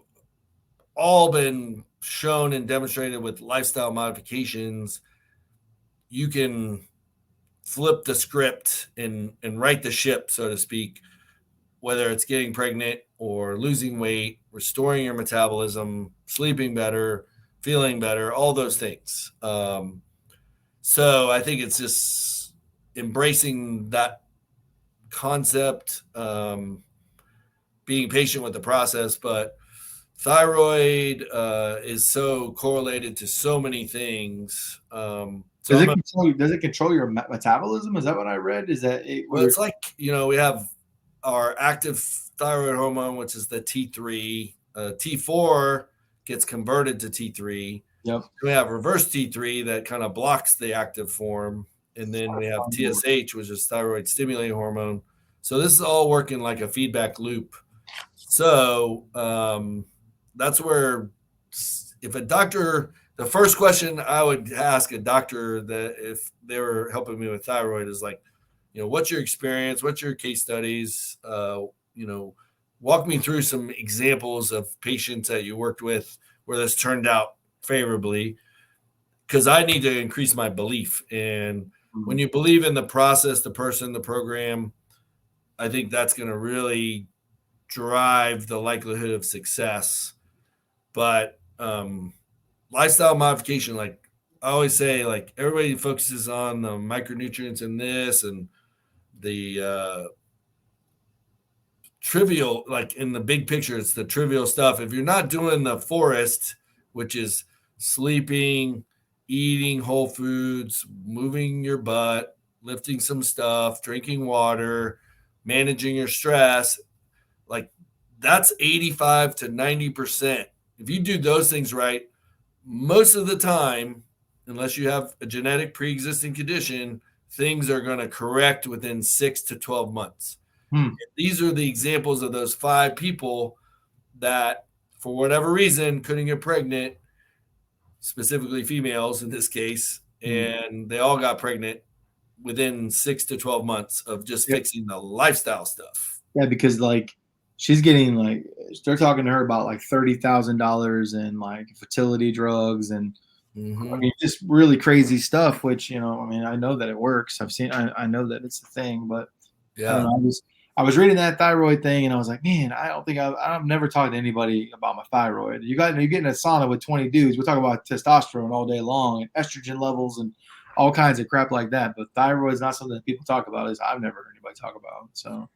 all been shown and demonstrated with lifestyle modifications. You can flip the script and right the ship, so to speak, whether it's getting pregnant or losing weight, restoring your metabolism, sleeping better, feeling better, all those things. So I think it's just embracing that concept, being patient with the process. But thyroid is so correlated to so many things. Does it control your metabolism? Is that what I read? Is that well, it's like, we have our active thyroid hormone, which is the T3. T4 gets converted to T3. Yep. We have reverse T3 that kind of blocks the active form. And then we have TSH, which is thyroid stimulating hormone. So this is all working like a feedback loop. So that's where, if a doctor, the first question I would ask a doctor that if they were helping me with thyroid is like, what's your experience? What's your case studies? Walk me through some examples of patients that you worked with where this turned out favorably, because I need to increase my belief. And when you believe in the process, the person, the program, I think that's going to really drive the likelihood of success. But lifestyle modification, like I always say, like everybody focuses on the micronutrients in this and the trivial, like in the big picture, it's the trivial stuff. If you're not doing the forest, which is sleeping, eating whole foods, moving your butt, lifting some stuff, drinking water, managing your stress, like that's 85 to 90%. If you do those things right, most of the time, unless you have a genetic pre-existing condition, things are going to correct within 6 to 12 months. These are the examples of those 5 people that, for whatever reason, couldn't get pregnant, specifically females in this case, and they all got pregnant within 6 to 12 months of just fixing the lifestyle stuff. Yeah, because like she's getting they're talking to her about like $30,000 in like fertility drugs and I mean just really crazy stuff. Which I know that it works. I know that it's a thing, but I don't know. I was reading that thyroid thing and I was like, man, I don't think I've never talked to anybody about my thyroid. You get in a sauna with 20 dudes. We're talking about testosterone all day long and estrogen levels and all kinds of crap like that. But thyroid is not something that people talk about. I've never heard anybody talk about. So.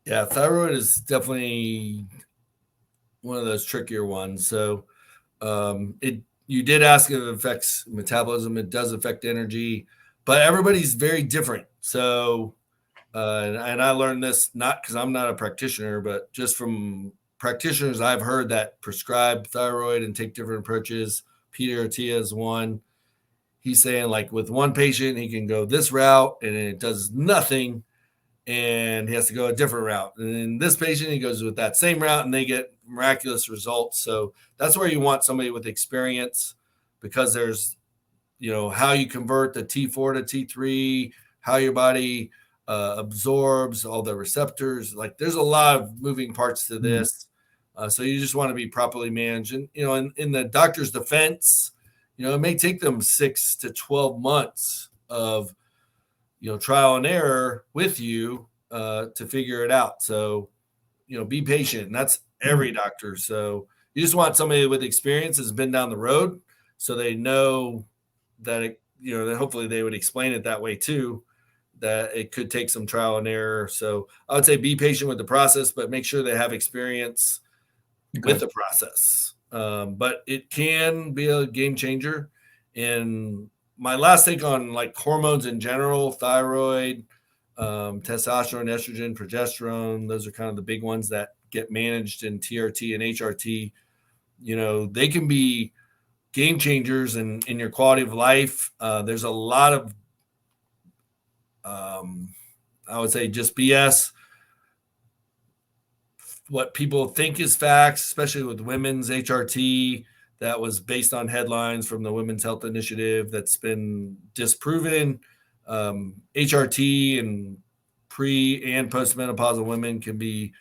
Yeah, thyroid is definitely one of those trickier ones. So you did ask if it affects metabolism. It does affect energy, but everybody's very different. So And I learned this not because I'm not a practitioner, but just from practitioners I've heard that prescribe thyroid and take different approaches. Peter Attia is one. He's saying like with one patient, he can go this route and it does nothing, and he has to go a different route. And in this patient, he goes with that same route and they get miraculous results. So that's where you want somebody with experience, because there's, how you convert the T4 to T3, how your body absorbs all the receptors. Like there's a lot of moving parts to this. So you just want to be properly managed. And, in the doctor's defense, it may take them 6 to 12 months of, trial and error with you to figure it out. So, be patient. And that's every doctor. So you just want somebody with experience has been down the road, so they know that, that hopefully they would explain it that way too, that it could take some trial and error. So I would say be patient with the process, but make sure they have experience with the process. But it can be a game changer. And my last take on like hormones in general, thyroid, testosterone, estrogen, progesterone, those are kind of the big ones that get managed in TRT and HRT. They can be game changers in your quality of life. There's a lot of, I would say, just BS. What people think is facts, especially with women's HRT, that was based on headlines from the Women's Health Initiative that's been disproven. HRT and pre and postmenopausal women can be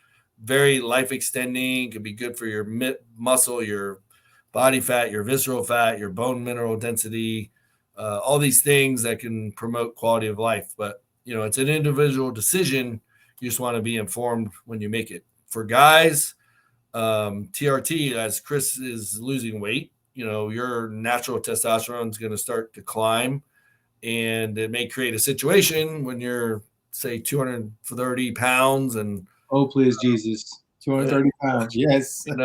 very life extending, can be good for your muscle, your body fat, your visceral fat, your bone mineral density, all these things that can promote quality of life. But, it's an individual decision. You just want to be informed when you make it. For guys, TRT, as Chris is losing weight, your natural testosterone is going to start to climb, and it may create a situation when you're, say, 230 pounds and oh, please, Jesus, 230 pounds, yes, and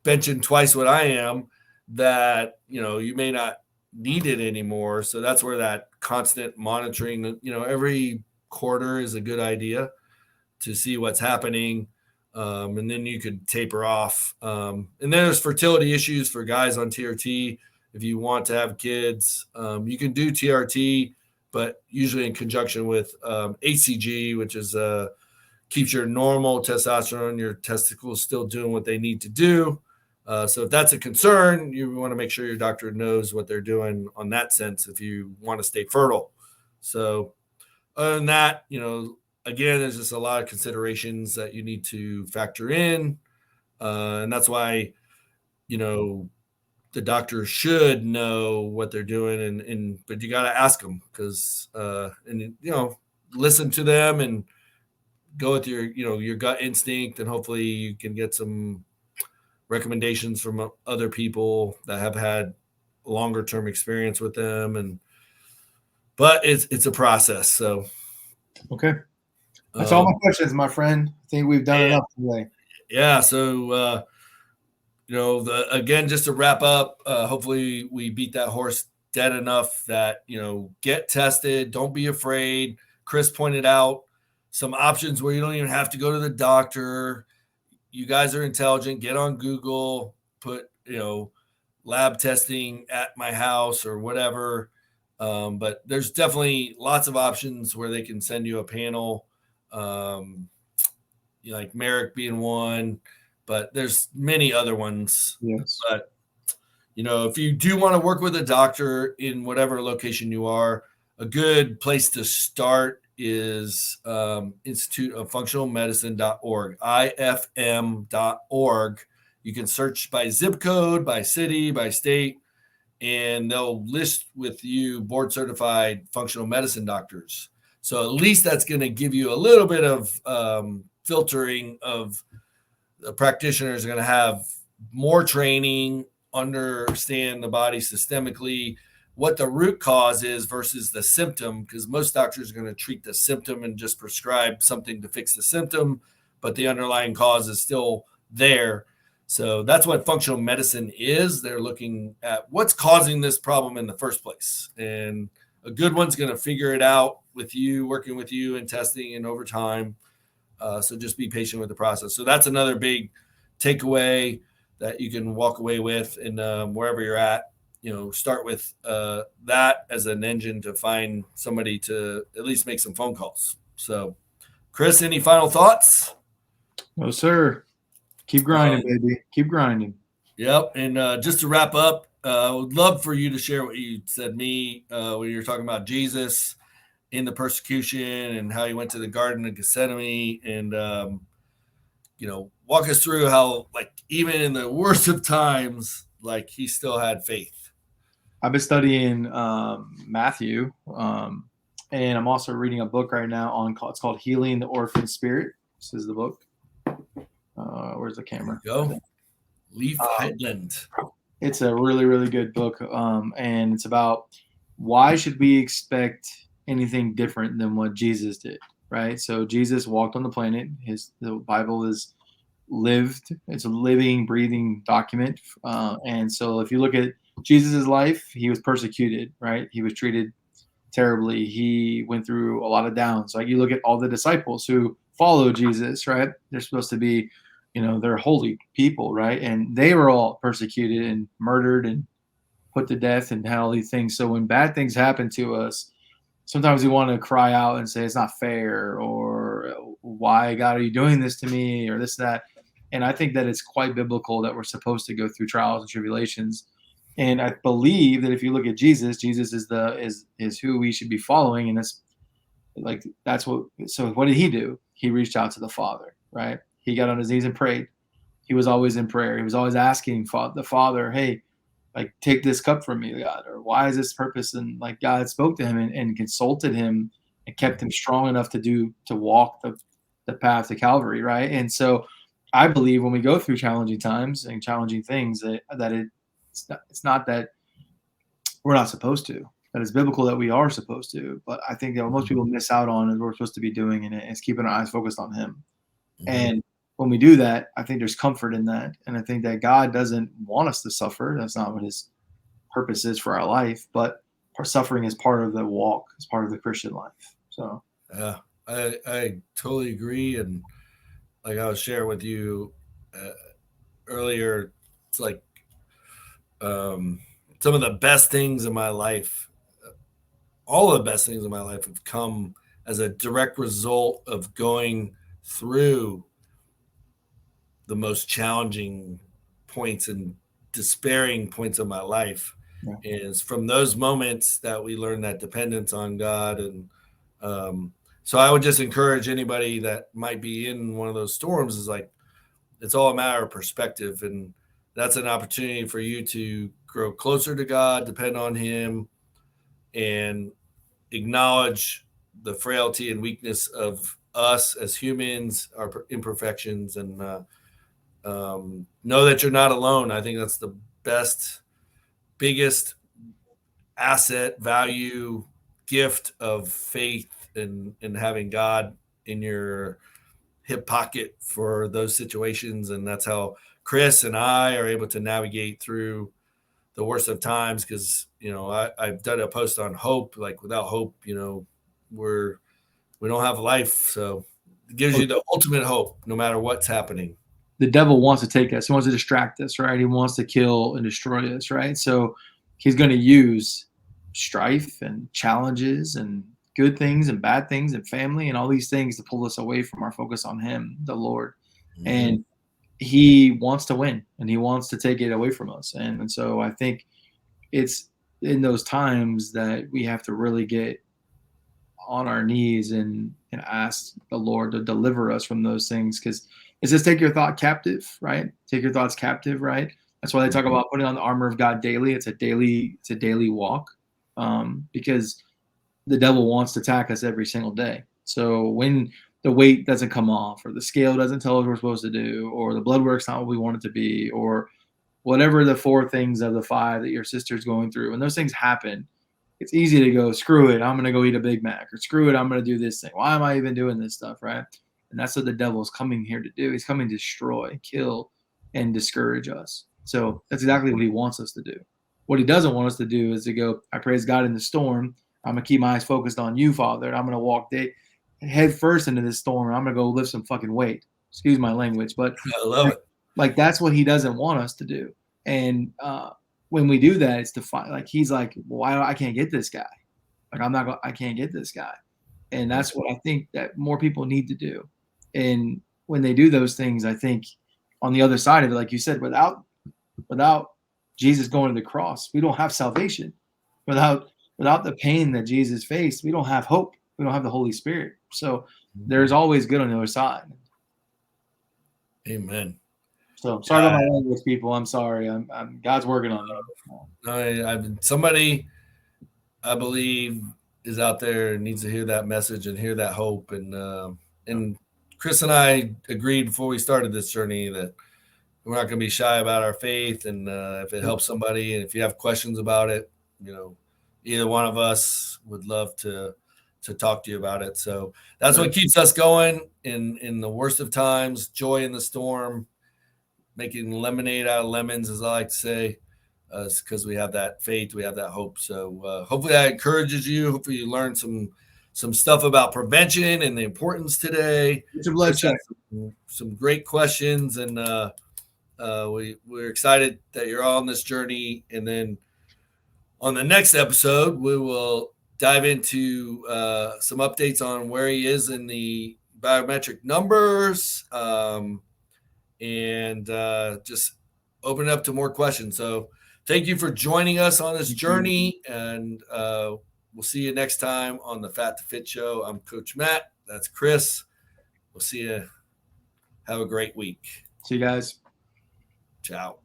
benching twice what I am, that you may not need it anymore. So that's where that constant monitoring, every quarter is a good idea to see what's happening. And then you could taper off. And then there's fertility issues for guys on TRT. If you want to have kids, you can do TRT, but usually in conjunction with HCG, which is keeps your normal testosterone, your testicles still doing what they need to do. So if that's a concern, you want to make sure your doctor knows what they're doing on that sense if you want to stay fertile. So other than that, again, there's just a lot of considerations that you need to factor in. And that's why, the doctor should know what they're doing. But you got to ask them because, listen to them and go with your gut instinct. And hopefully you can get some recommendations from other people that have had longer term experience with them. But it's a process. So, okay. That's all my questions, my friend. I think we've done enough today. Yeah. So, again, just to wrap up, hopefully we beat that horse dead enough that, get tested. Don't be afraid. Chris pointed out some options where you don't even have to go to the doctor. You guys are intelligent. Get on Google, put, lab testing at my house or whatever. But there's definitely lots of options where they can send you a panel. Like Merrick being one, but there's many other ones. Yes. But if you do want to work with a doctor in whatever location you are, a good place to start is Institute of Functional Medicine.org, IFM.org. You can search by zip code, by city, by state, and they'll list with you board certified functional medicine doctors. So at least that's going to give you a little bit of filtering of the practitioners are going to have more training, understand the body systemically, what the root cause is versus the symptom, because most doctors are going to treat the symptom and just prescribe something to fix the symptom, but the underlying cause is still there. So that's what functional medicine is. They're looking at what's causing this problem in the first place. And a good one's going to figure it out with you, working with you and testing and over time. So just be patient with the process. So that's another big takeaway that you can walk away with, and wherever you're at, start with that as an engine to find somebody to at least make some phone calls. So, Chris, any final thoughts? No, sir. Keep grinding, baby. Keep grinding. Yep. And just to wrap up, I would love for you to share what you said when you're talking about Jesus in the persecution and how he went to the Garden of Gethsemane, and walk us through how, like, even in the worst of times, like, he still had faith. I've been studying Matthew, and I'm also reading a book right now it's called Healing the Orphan Spirit. This is the book. Where's the camera? There you go. Leaf Headland. It's a really, really good book, and it's about why should we expect anything different than what Jesus did, right? So Jesus walked on the planet. The Bible is lived. It's a living, breathing document. And so if you look at Jesus' life, he was persecuted, right? He was treated terribly. He went through a lot of downs. Like, you look at all the disciples who followed Jesus, right? They're supposed to be, they're holy people, right? And they were all persecuted and murdered and put to death and had all these things. So when bad things happen to us, sometimes we want to cry out and say, it's not fair, or why, God, are you doing this to me, or this, that. And I think that it's quite biblical that we're supposed to go through trials and tribulations. And I believe that if you look at Jesus is who we should be following. And so what did he do? He reached out to the Father, right? He got on his knees and prayed. He was always in prayer. He was always asking the Father, hey, like, take this cup from me, God, or why is this purpose? And like, God spoke to him and consulted him and kept him strong enough to walk the path to Calvary, right? And so I believe when we go through challenging times and challenging things that it's not that we're not supposed to, that it's biblical that we are supposed to. But I think that what most people miss out on is what we're supposed to be doing, and it's keeping our eyes focused on him. Mm-hmm. And when we do that, I think there's comfort in that. And I think that God doesn't want us to suffer. That's not what his purpose is for our life. But our suffering is part of the walk, is part of the Christian life. So yeah, I totally agree. And like I was sharing with you earlier, it's like some of the best things in my life, all of the best things in my life have come as a direct result of going through the most challenging points and despairing points of my life. Yeah. And it's from those moments that we learn that dependence on God. And so I would just encourage anybody that might be in one of those storms, is like, it's all a matter of perspective. And that's an opportunity for you to grow closer to God, depend on him, and acknowledge the frailty and weakness of us as humans, our imperfections, and know that you're not alone. I think that's the biggest asset, value, gift of faith, and having God in your hip pocket for those situations. And that's how Chris and I are able to navigate through the worst of times, because I've done a post on hope. Like, without hope, we don't have life. So it gives you the ultimate hope no matter what's happening. The devil wants to take us. He wants to distract us, right? He wants to kill and destroy us, right? So he's going to use strife and challenges and good things and bad things and family and all these things to pull us away from our focus on him, the Lord. Mm-hmm. And he wants to win, and he wants to take it away from us. And so I think it's in those times that we have to really get on our knees and ask the Lord to deliver us from those things. Because it says, take your thought captive, right? Take your thoughts captive, right? That's why they talk about putting on the armor of God daily. It's a daily walk, because the devil wants to attack us every single day. So when the weight doesn't come off, or the scale doesn't tell us what we're supposed to do, or the blood work's not what we want it to be, or whatever the 4 things of the 5 that your sister's going through, when those things happen, it's easy to go, screw it, I'm going to go eat a Big Mac, or screw it, I'm going to do this thing. Why am I even doing this stuff, right? And that's what the devil is coming here to do. He's coming to destroy, kill, and discourage us. So that's exactly what he wants us to do. What he doesn't want us to do is to go, I praise God in the storm, I'm gonna keep my eyes focused on you, Father, and I'm gonna walk head first into this storm. And I'm gonna go lift some fucking weight. Excuse my language, but I love it. like that's what he doesn't want us to do. And when we do that, it's to find like he's like, well, I can't get this guy. Like I can't get this guy. And that's what I think that more people need to do. And when they do those things, I think on the other side of it, like you said, without Jesus going to the cross, we don't have salvation. Without the pain that Jesus faced, we don't have hope. We don't have the Holy Spirit. So there's always good on the other side. Amen. So sorry about my language, people. I'm sorry. I'm God's working on me. Somebody I believe is out there and needs to hear that message and hear that hope. And Chris and I agreed before we started this journey that we're not going to be shy about our faith. And if it helps somebody, and if you have questions about it, either one of us would love to talk to you about it. So that's what keeps us going in the worst of times, joy in the storm, making lemonade out of lemons, as I like to say, because we have that faith, we have that hope. So hopefully that encourages you. Hopefully you learn some stuff about prevention and the importance today. It's a blood check. Some great questions, and we're excited that you're on this journey. And then on the next episode, we will dive into some updates on where he is in the biometric numbers, and just open it up to more questions. So thank you for joining us on this journey, and we'll see you next time on the Fat2Fit Show. I'm Coach Matt. That's Chris. We'll see you. Have a great week. See you guys. Ciao.